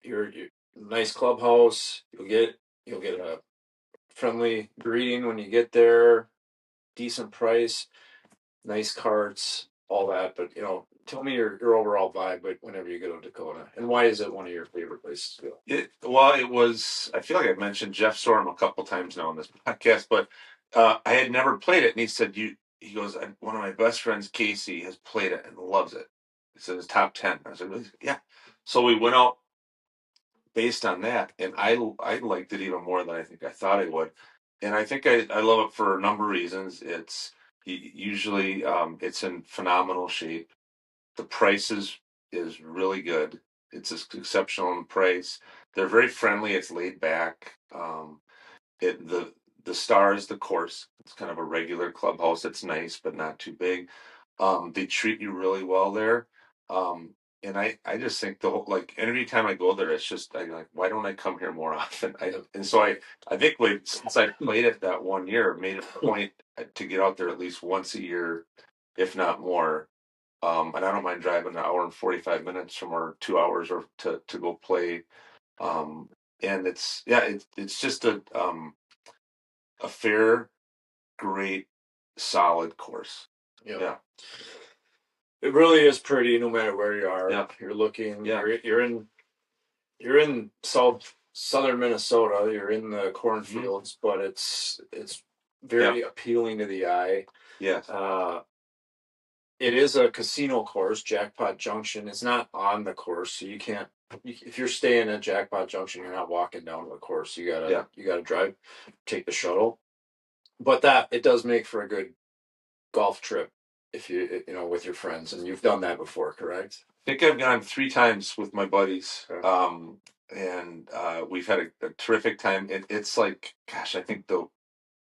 your nice clubhouse. You'll get a friendly greeting when you get there. Decent price, nice carts, all that. But tell me your overall vibe. But whenever you go to Dacotah, and why is it one of your favorite places to go? It was. I feel like I've mentioned Jeff Sorum a couple times now on this podcast, but I had never played it, and he said He goes, one of my best friends, Casey, has played it and loves it. It's in his top 10. I was like, yeah. So we went out based on that, and I liked it even more than I think I thought I would. And I think I love it for a number of reasons. It's usually it's in phenomenal shape. The price is really good. It's exceptional in price. They're very friendly. It's laid back. The star is the course. It's kind of a regular clubhouse. It's nice, but not too big. They treat you really well there. And I just think every time I go there, it's just I'm like, why don't I come here more often? So I think since I played it that one year, made it a point to get out there at least once a year, if not more. And I don't mind driving an hour and 45 minutes from or 2 hours or to go play. And it's just a fair, great, solid course. Yeah. It really is pretty, no matter where you are. Yeah. You're looking. Yeah. You're in southern Minnesota. You're in the cornfields, but it's very appealing to the eye. Yes. It is a casino course. Jackpot Junction is not on the course, so you can't. If you're staying at Jackpot Junction, you're not walking down to the course. You gotta drive, take the shuttle. But it does make for a good golf trip if you with your friends, and you've done that before, correct? I think I've gone 3 times with my buddies, and we've had a terrific time. It's like, gosh, I think the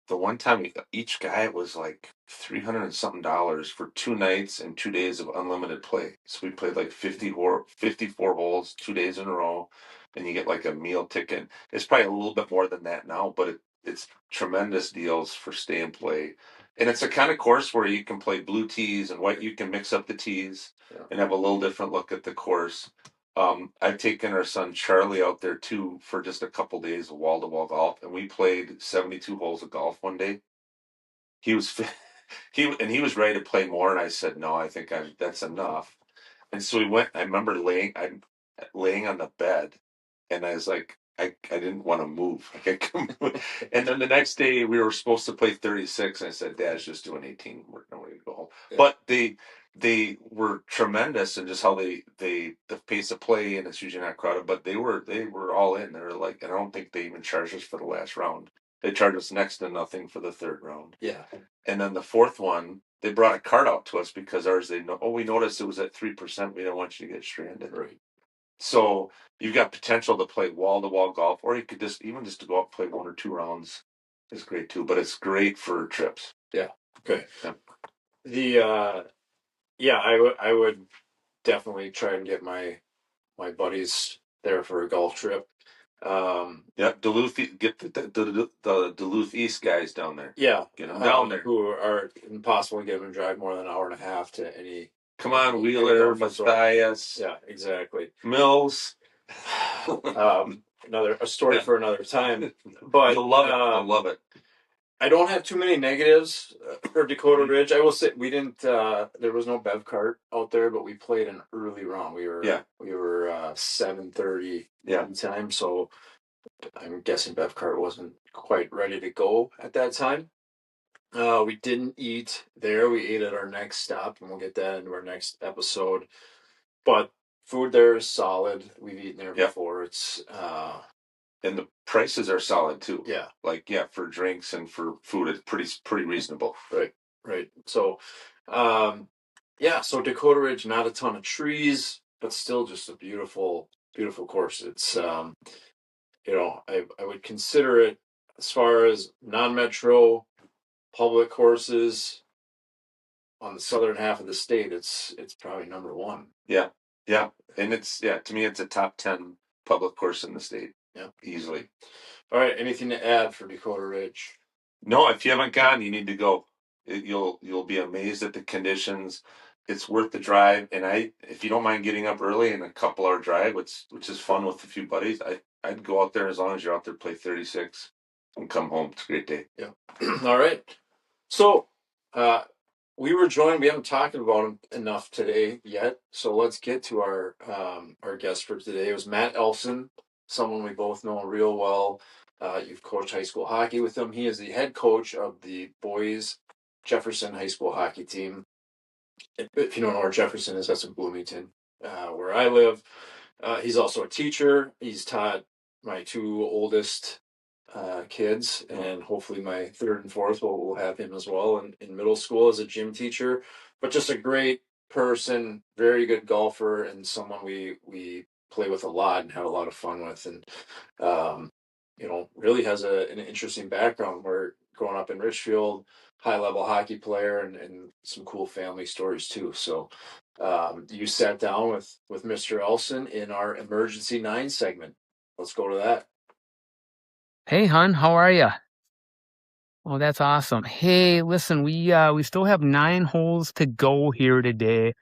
one time each guy was like $300 and something for 2 nights and 2 days of unlimited play. So we played like 54 holes 2 days in a row, and you get like a meal ticket. It's probably a little bit more than that now, but it's tremendous deals for stay and play. And it's a kind of course where you can play blue tees and white. You can mix up the tees and have a little different look at the course. I've taken our son Charlie out there too for just a couple days of wall-to-wall golf, and we played 72 holes of golf one day. He was he was ready to play more, and I said no. I think that's enough. And so we went. I remember I'm laying on the bed, and I was like, I didn't want to move. Like I couldn't move. And then the next day we were supposed to play 36, and I said, Dad's just doing 18. We're no way to go home. Yeah. But they were tremendous in just how the pace of play, and it's usually not crowded, but they were all in. They were like, and I don't think they even charged us for the last round. They charged us next to nothing for the third round. Yeah. And then the fourth one, they brought a card out to us because ours, we noticed it was at 3%. We don't want you to get stranded. Right. So you've got potential to play wall-to-wall golf, or you could just to go out and play 1 or 2 rounds is great too. But it's great for trips. Yeah. Okay. Yeah. I would definitely try and get my buddies there for a golf trip. Duluth, get the Duluth East guys down there. Yeah, get them down there. Who are impossible to get them to drive more than an hour and a half to any. Come on, Wheeler, Matthias. Yeah, exactly. Mills. A story for another time. But I love it. I don't have too many negatives for Dacotah Ridge. I will say we didn't. There was no bev cart out there, but we played an early round. We were 7:30 time, so I'm guessing bev cart wasn't quite ready to go at that time. We didn't eat there. We ate at our next stop, and we'll get that into our next episode. But food there is solid. We've eaten there before. It's and the prices are solid too. Yeah. For drinks and for food, it's pretty reasonable. Right. So, so Dacotah Ridge, not a ton of trees, but still just a beautiful, beautiful course. It's, I would consider it, as far as non-metro public courses on the southern half of the state, it's probably number one. Yeah. And to me, it's a top 10 public course in the state. Yeah. Easily. All right. Anything to add for Dacotah Ridge? No, if you haven't gone, you need to go. You'll be amazed at the conditions. It's worth the drive. And if you don't mind getting up early and a couple-hour drive, which is fun with a few buddies, I'd go out there as long as you're out there, play 36, and come home. It's a great day. Yeah. All right. So, we haven't talked about him enough today yet. So let's get to our guest for today. It was Matt Elsen, someone we both know real well. You've coached high school hockey with him. He is the head coach of the boys Jefferson high school hockey team. If you don't know where Jefferson is, that's in Bloomington, where I live. He's also a teacher. He's taught my 2 oldest kids, and hopefully my 3rd and 4th will have him as well in middle school as a gym teacher. But just a great person, very good golfer, and someone we play with a lot and have a lot of fun with, and really has an interesting background. Where growing up in Richfield, high-level hockey player, and some cool family stories too. So you sat down with Mr. Elsen in our Emergency 9 segment. Let's go to that. Hey, hon, how are you? Oh, that's awesome. Hey, listen, we still have 9 holes to go here today.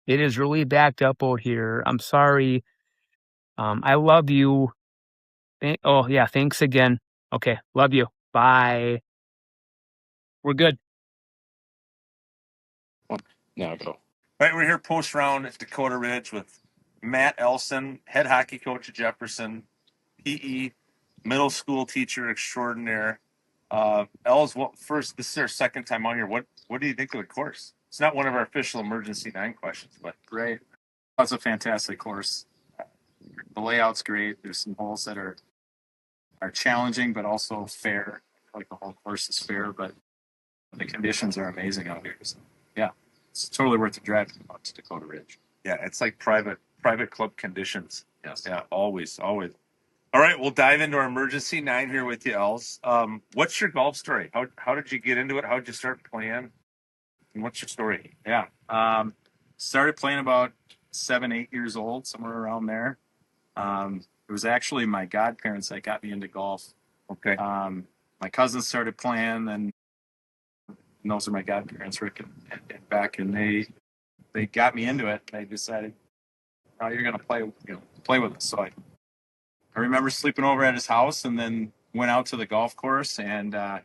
It is really backed up out here. I'm sorry. I love you. Thanks again. Okay, love you. Bye. We're good. Now go. All right, we're here post round at Dacotah Ridge with Matt Elsen, head hockey coach at Jefferson, PE, middle school teacher extraordinaire. Els, this is our second time out here. What do you think of the course? It's not one of our official Emergency 9 questions, but great. That's a fantastic course. The layout's great. There's some holes that are challenging, but also fair. Like the whole course is fair, but the conditions are amazing out here. So yeah, it's totally worth the drive out to Dacotah Ridge. Yeah, it's like private club conditions. Yes. Yeah, always. All right, we'll dive into our Emergency 9 here with you, Els. What's your golf story? How did you get into it? How did you start playing? And what's your story? Yeah. Started playing about 7, 8 years old, somewhere around there. It was actually my godparents that got me into golf. Okay. My cousins started playing, and And those are my godparents, Rick and Beck, and they got me into it. They decided, "Oh, you're gonna play with us." So I remember sleeping over at his house, and then went out to the golf course, and lo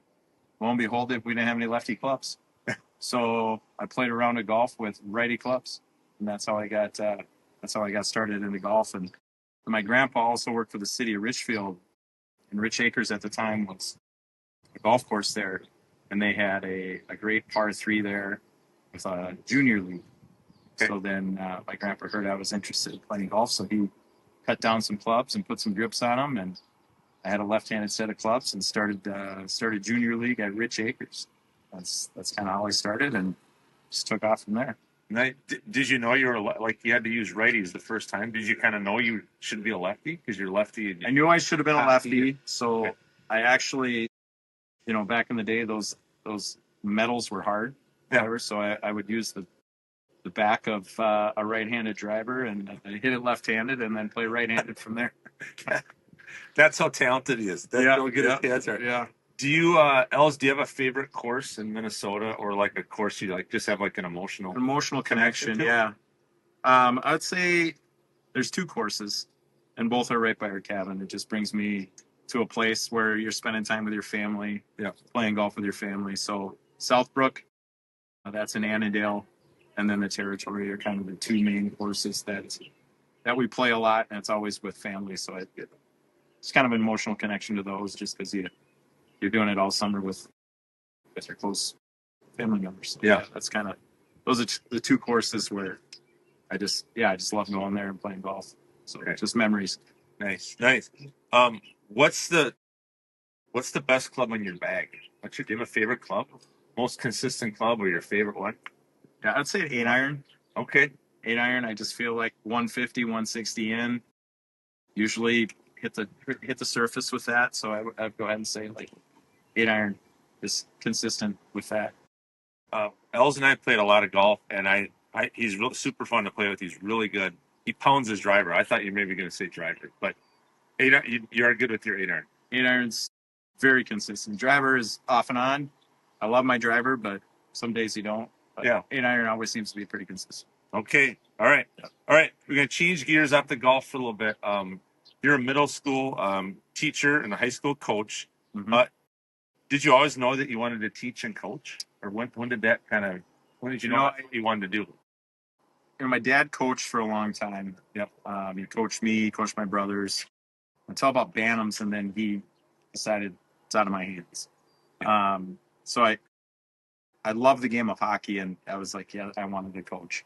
and behold, we didn't have any lefty clubs. So I played a round of golf with righty clubs, and that's how I got started into golf. And my grandpa also worked for the city of Richfield, and Rich Acres at the time was a golf course there, and they had a great par 3 there with a junior league. Okay. So then my grandpa heard I was interested in playing golf, so he cut down some clubs and put some grips on them, and I had a left-handed set of clubs and started junior league at Rich Acres. That's kind of how I started, and just took off from there. Now, did you know you were like you had to use righties the first time? Did you kind of know you should be a lefty because you're lefty? I knew I should have been a lefty, so okay. I actually, back in the day, those metals were hard. Yeah. So I would use the back of a right-handed driver, and I hit it left-handed, and then play right-handed from there. That's how talented he is. That's how good his hands are. Yeah. Do you, Els, do you have a favorite course in Minnesota, or like a course you like just have like an emotional connection? Yeah. I would say there's 2 courses, and both are right by our cabin. It just brings me to a place where you're spending time with your family, playing golf with your family. So Southbrook, that's in Annandale, and then the Territory are kind of the 2 main courses that we play a lot, and it's always with family. So it's kind of an emotional connection to those, just because you're doing it all summer with your close family members. So yeah, that's kind of, those are the 2 courses where I just love going there and playing golf. So just memories. Nice. What's the best club in your bag? Do you have a favorite club? Most consistent club, or your favorite one? Yeah, I'd say 8-iron. Okay. 8-iron. I just feel like 150, 160 in. Usually hit the surface with that. So I'd go ahead and say like 8-iron is consistent with that. Els and I played a lot of golf, and he's really super fun to play with. He's really good. He pounds his driver. I thought you were maybe going to say driver, but 8-iron, you are good with your 8-iron. 8-iron's very consistent. Driver is off and on. I love my driver, but some days you don't. But 8-iron always seems to be pretty consistent. Okay. All right. We're going to change gears up to golf for a little bit. You're a middle school teacher and a high school coach. Mm-hmm. Did you always know that you wanted to teach and coach, or when did you know what you wanted to do? My dad coached for a long time. Yep. He coached me, coached my brothers until about Bantams, and then he decided it's out of my hands. So I love the game of hockey, and I was like, I wanted to coach.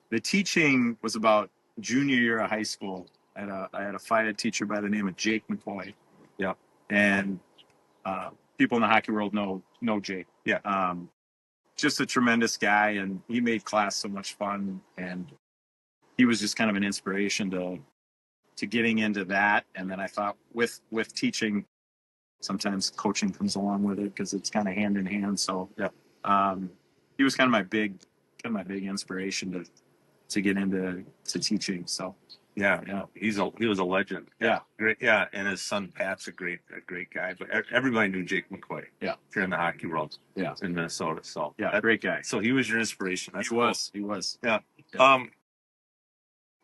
The teaching was about junior year of high school. I had a FIAD teacher by the name of Jake McCoy. Yeah. And people in the hockey world know Jake. Yeah. Just a tremendous guy, and he made class so much fun, and he was just kind of an inspiration to getting into that. And then I thought with teaching, sometimes coaching comes along with it because it's kind of hand in hand. So he was kind of my big inspiration to get into teaching. So yeah, he was a legend. Yeah, great. Yeah, and his son Pat's a great guy. But everybody knew Jake McCoy. Yeah, if you're in the hockey world. Yeah, in Minnesota. So great guy. So he was your inspiration. He was. Yeah.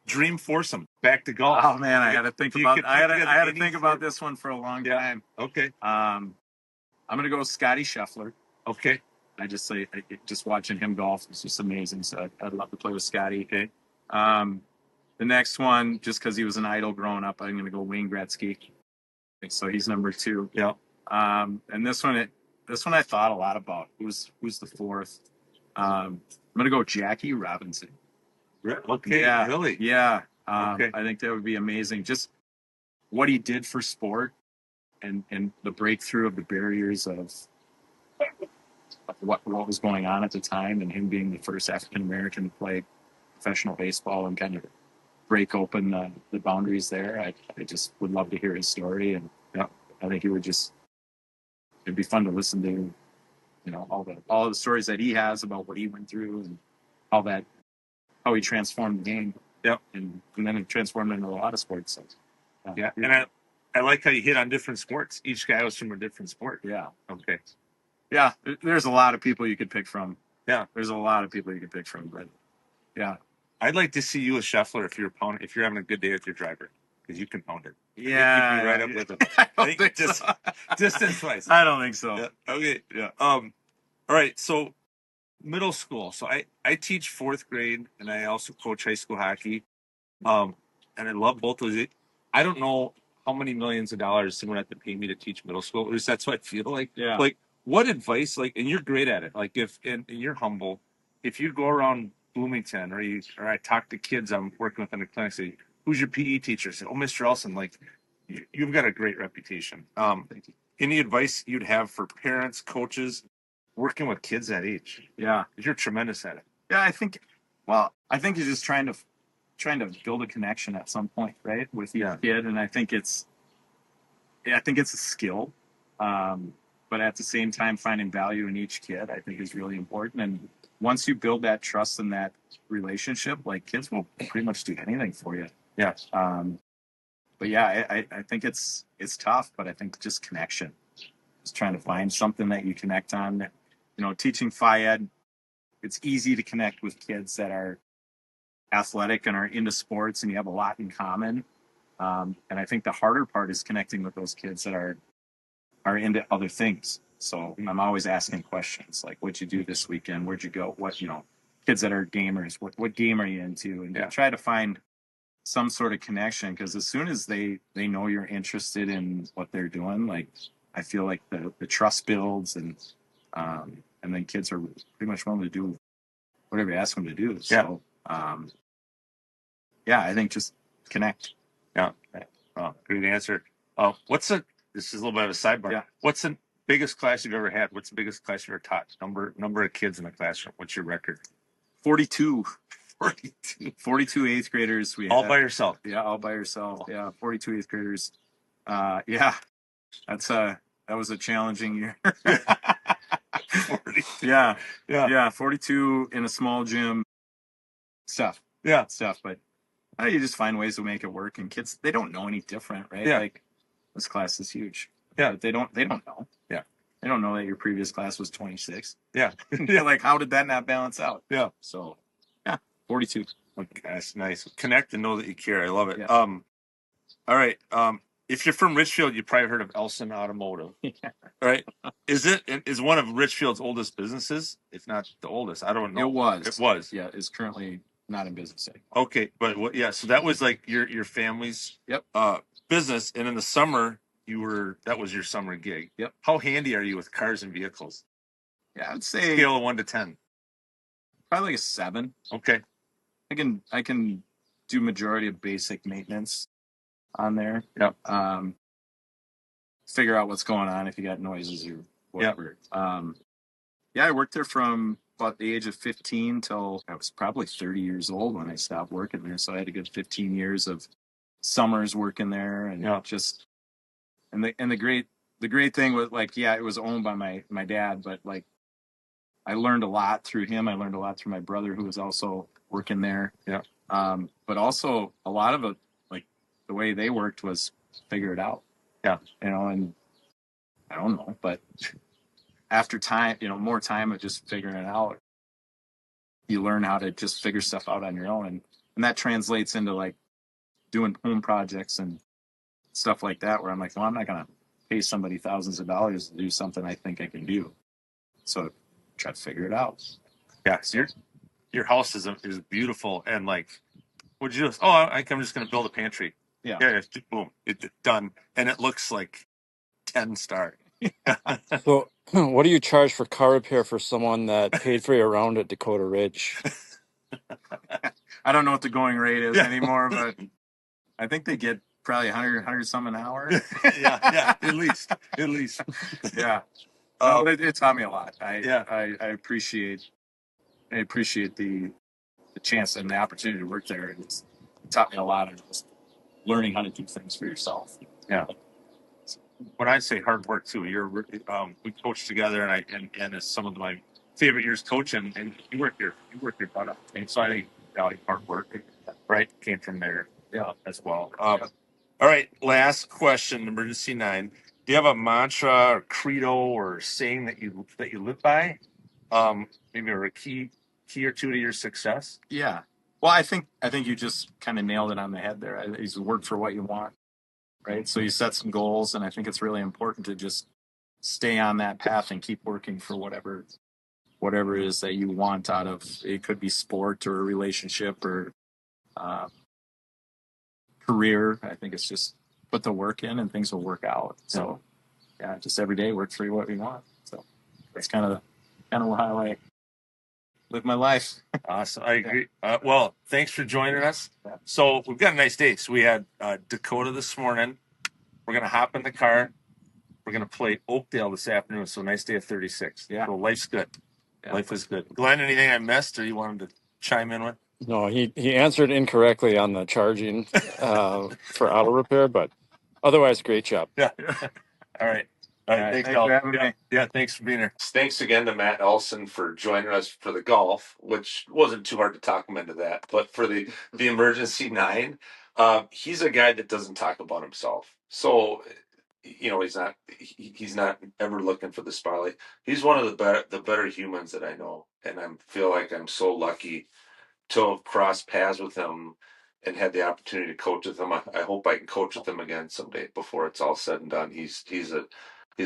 Dream foursome. Back to golf. Oh man, I had to think about this one for a long time. Okay. I'm gonna go with Scotty Scheffler. Okay. Just watching him golf is just amazing. So I'd love to play with Scotty. Okay. The next one, just because he was an idol growing up, I'm gonna go Wayne Gretzky. So he's number 2. Yeah. And this one I thought a lot about. Who's the 4th? I'm gonna go Jackie Robinson. Okay. Yeah. Really? Yeah. Okay. I think that would be amazing. Just what he did for sport, and the breakthrough of the barriers of what was going on at the time, and him being the first African American to play professional baseball and kind of break open the boundaries there. I just would love to hear his story, and I think it'd be fun to listen to, all the stories that he has about what he went through and how he transformed the game. Yep. And then it transformed into a lot of sports. So, and I like how you hit on different sports. Each guy was from a different sport. Yeah. Okay. Yeah, there's a lot of people you could pick from. Yeah. There's a lot of people you could pick from, but yeah. I'd like to see you as Scheffler if you're having a good day with your driver, because you can pound it. Yeah, you'd be right up with him. I don't think just so. distance-wise. I don't think so. Yeah. Okay. Yeah. All right. So middle school. So I teach fourth grade, and I also coach high school hockey. And I love both those. I don't know how many millions of dollars someone had to pay me to teach middle school. At least that's what I feel like. Yeah. Like, what advice? Like, and you're great at it. Like, if and you're humble. If you go around Bloomington, or I talk to kids I'm working with in the clinic, say, "Who's your PE teacher?" Say, "Oh, Mr. Elsen." Like, you've got a great reputation. Thank you. Any advice you'd have for parents, coaches, working with kids that age? Yeah. You're tremendous at it. Yeah, I think you're just trying to build a connection at some point, right, with your kid, and I think it's a skill, but at the same time, finding value in each kid, I think, is really important. And once you build that trust and that relationship, like, kids will pretty much do anything for you. Yeah. But yeah, I think it's tough, but I think just connection, just trying to find something that you connect on. Teaching Phi Ed, it's easy to connect with kids that are athletic and are into sports, and you have a lot in common. And I think the harder part is connecting with those kids that are into other things. So I'm always asking questions like, "What'd you do this weekend? Where'd you go? What, kids that are gamers, what game are you into?" And try to find some sort of connection, because as soon as they know you're interested in what they're doing, like, I feel like the trust builds, and then kids are pretty much willing to do whatever you ask them to do. So, I think just connect. Yeah. Great answer. This is a little bit of a sidebar. Yeah. What's the biggest class you've ever had? What's the biggest class you've ever taught? Number of kids in the classroom. What's your record? 42. 42. 42 eighth graders. All by yourself. Yeah, all by yourself. Yeah, 42 eighth graders. That was a challenging year. 40. Yeah, 42 in a small gym. Stuff. But you just find ways to make it work. And kids, they don't know any different, right? Yeah. Like, this class is huge. Yeah. But they don't know. Yeah. They don't know that your previous class was 26. Yeah. They're like, how did that not balance out? Yeah. So, 42. Okay, that's nice. Connect and know that you care. I love it. Yeah. All right. If you're from Richfield, you probably heard of Elsen Automotive. Yeah. Right? Is one of Richfield's oldest businesses, if not the oldest? I don't know. It was. It was. Yeah, it's currently not in business anymore. Okay, but so that was like your family's business, and in the summer that was your summer gig. Yep. How handy are you with cars and vehicles? Yeah, I'd say Scale of 1 to 10. probably like a 7. Okay. I can do majority of basic maintenance on there. Yep. Figure out what's going on if you got noises or whatever. I worked there from about the age of 15 till I was probably 30 years old when I stopped working there. So I had a good 15 years of summers working there, and the great thing was, like, it was owned by my dad, but, like, I learned a lot through him. I learned a lot through my brother, who was also working there. Yeah. But also a lot of it, like, the way they worked was figure it out. Yeah. And I don't know, but after time, more time of just figuring it out, you learn how to just figure stuff out on your own. And that translates into, like, doing home projects and stuff like that, where I'm like, well, I'm not going to pay somebody thousands of dollars to do something I think I can do. So try to figure it out. Yeah. So your house is beautiful, and, like, would you just, I'm just going to build a pantry. Yeah. Yeah. Boom. It's done. And it looks like 10-star. So, what do you charge for car repair for someone that paid for your round at Dacotah Ridge? I don't know what the going rate is anymore, but I think they get probably 100 some an hour. Yeah. At least. Yeah. But it taught me a lot. I appreciate the chance and the opportunity to work there. It taught me a lot of just learning how to do things for yourself. Yeah. When I say hard work too, we coached together, and it's some of my favorite years coaching, and you work your butt off. And so I think hard work, right, came from there as well. All right, last question, emergency 9. do you have a mantra or credo or saying that you live by? Maybe or a key or two to your success? Yeah. Well, I think you just kind of nailed it on the head there. Is work for what you want, right? So you set some goals, and I think it's really important to just stay on that path and keep working for whatever it is that you want out of it. Could be sport or a relationship or uh, career. I think it's just put the work in and things will work out. So yeah, just every day work for what we want. So that's kind of how I live my life. Awesome. I agree. Well, thanks for joining us. So we've got a nice day. So we had Dacotah this morning. We're going to hop in the car. We're going to play Oakdale this afternoon. So nice day of 36. Yeah. So life's good. Yeah. Life is good. Glenn, anything I missed or you wanted to chime in with? No, he answered incorrectly on the charging for auto repair, but otherwise, great job. Yeah. All right. All right. Thanks for having me. Yeah. Thanks for being here. Thanks again to Matt Elsen for joining us for the golf, which wasn't too hard to talk him into that. But for the emergency 9, he's a guy that doesn't talk about himself. So, he's not ever looking for the spotlight. He's one of the better humans that I know, and I feel like I'm so lucky to have crossed paths with him and had the opportunity to coach with him. I hope I can coach with him again someday before it's all said and done. He's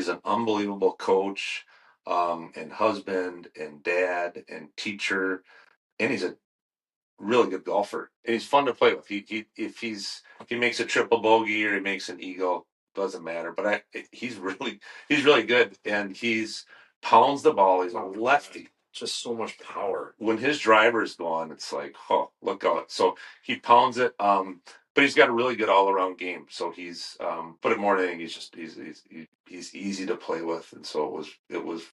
an unbelievable coach, and husband and dad and teacher, and he's a really good golfer. And he's fun to play with. If he makes a triple bogey or he makes an eagle, doesn't matter. But he's really good, and he's pounds the ball. He's a lefty. Just so much power. When his driver's gone, it's like, oh, look out. So he pounds it. But he's got a really good all around game. So he's but more than anything, he's easy to play with. And so it was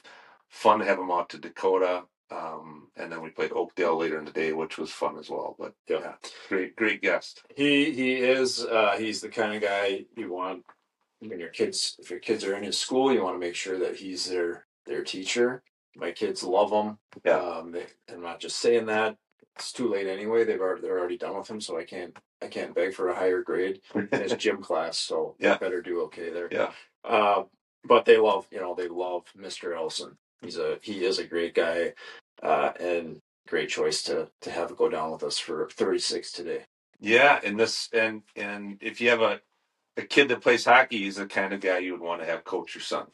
fun to have him out to Dacotah. And then we played Oakdale later in the day, which was fun as well. But yeah, great guest. He is he's the kind of guy you want when if your kids are in his school, you want to make sure that he's their teacher. My kids love him. Yeah. I'm not just saying that. It's too late anyway. They're already done with him, so I can't beg for a higher grade in his gym class. So Yeah. I better do okay there. Yeah. But they love Mr. Elsen. He is a great guy, and great choice to have go down with us for 36 today. Yeah, and if you have a kid that plays hockey, he's the kind of guy you would want to have coach your son,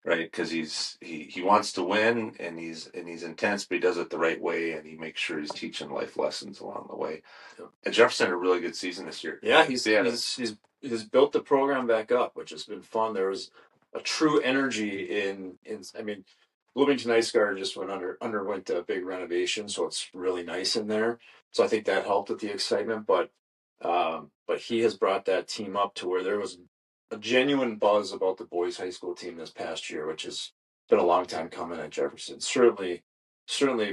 right? Because he wants to win, and he's intense, but he does it the right way, and he makes sure he's teaching life lessons along the way. Yeah. And Jefferson had a really good season this year. Yeah, he's built the program back up, which has been fun. There was a true energy in I mean, Bloomington Ice Guard just underwent a big renovation, so it's really nice in there. So I think that helped with the excitement, but he has brought that team up to where there was a genuine buzz about the boys' high school team this past year, which has been a long time coming at Jefferson. Certainly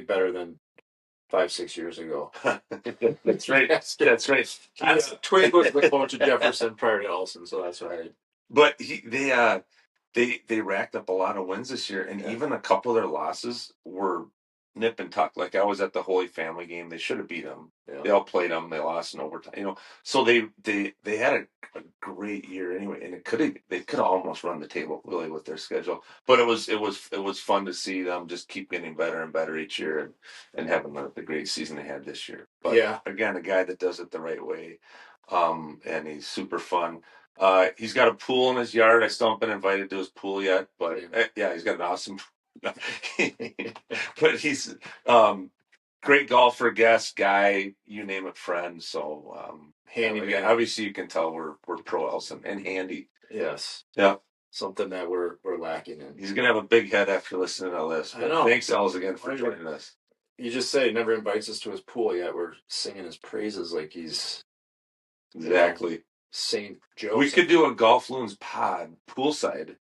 better than 5-6 years ago. That's right. That's right. Twig was the coach at Jefferson prior to Elsen, so that's right. But they racked up a lot of wins this year, and even a couple of their losses were nip and tuck. Like I was at the Holy Family game; they should have beat them. Yeah. They all played them. They lost in overtime. So they had a great year anyway, and they could have almost run the table really with their schedule. But it was fun to see them just keep getting better and better each year, and having the great season they had this year. But again, a guy that does it the right way, and he's super fun. He's got a pool in his yard. I still haven't been invited to his pool yet, but he's got an awesome. But he's great golfer, guest, guy, you name it, friend. So handy. Again, obviously, you can tell we're pro Elsen and handy. Yes. Yeah. Something that we're lacking in. He's gonna have a big head after listening to this. I know. Thanks, Els, again for joining us. You just say he never invites us to his pool yet. We're singing his praises like he's exactly. Saint Joseph. We could do a Golf Loons pod poolside,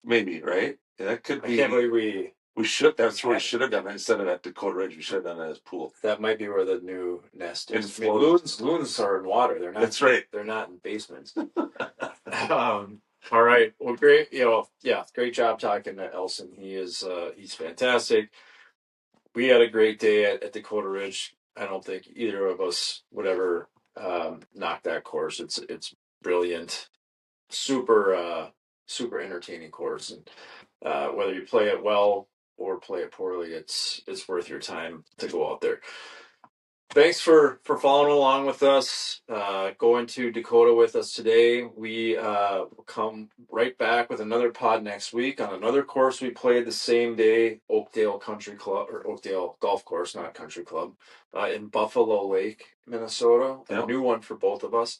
maybe, right? Yeah, that could be. I can't believe we should. That's where we should have done it instead of at Dacotah Ridge. We should have done it as pool. That might be where the new nest is. Loons are in water. They're not. That's right. They're not in basements. All right. Well, great. Great job talking to Elsen. He's fantastic. We had a great day at Dacotah Ridge. I don't think either of us would ever knock that course. It's brilliant, super super entertaining course. And whether you play it well or play it poorly, it's worth your time to go out there. Thanks for following along with us, going to Dacotah with us today. We will come right back with another pod next week on another course we played the same day, Oakdale Country Club, or Oakdale Golf Course, not Country Club, in Buffalo Lake, Minnesota. Yep. A new one for both of us.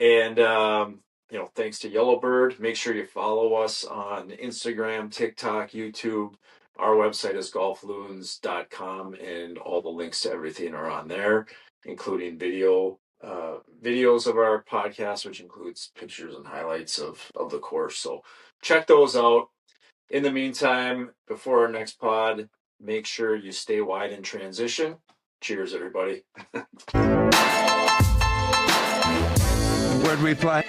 And, thanks to Yellowbird. Make sure you follow us on Instagram, TikTok, YouTube. Our website is golfloons.com, and all the links to everything are on there, including videos of our podcast, which includes pictures and highlights of the course. So check those out. In the meantime, before our next pod, make sure you stay wide in transition. Cheers, everybody. Word reply.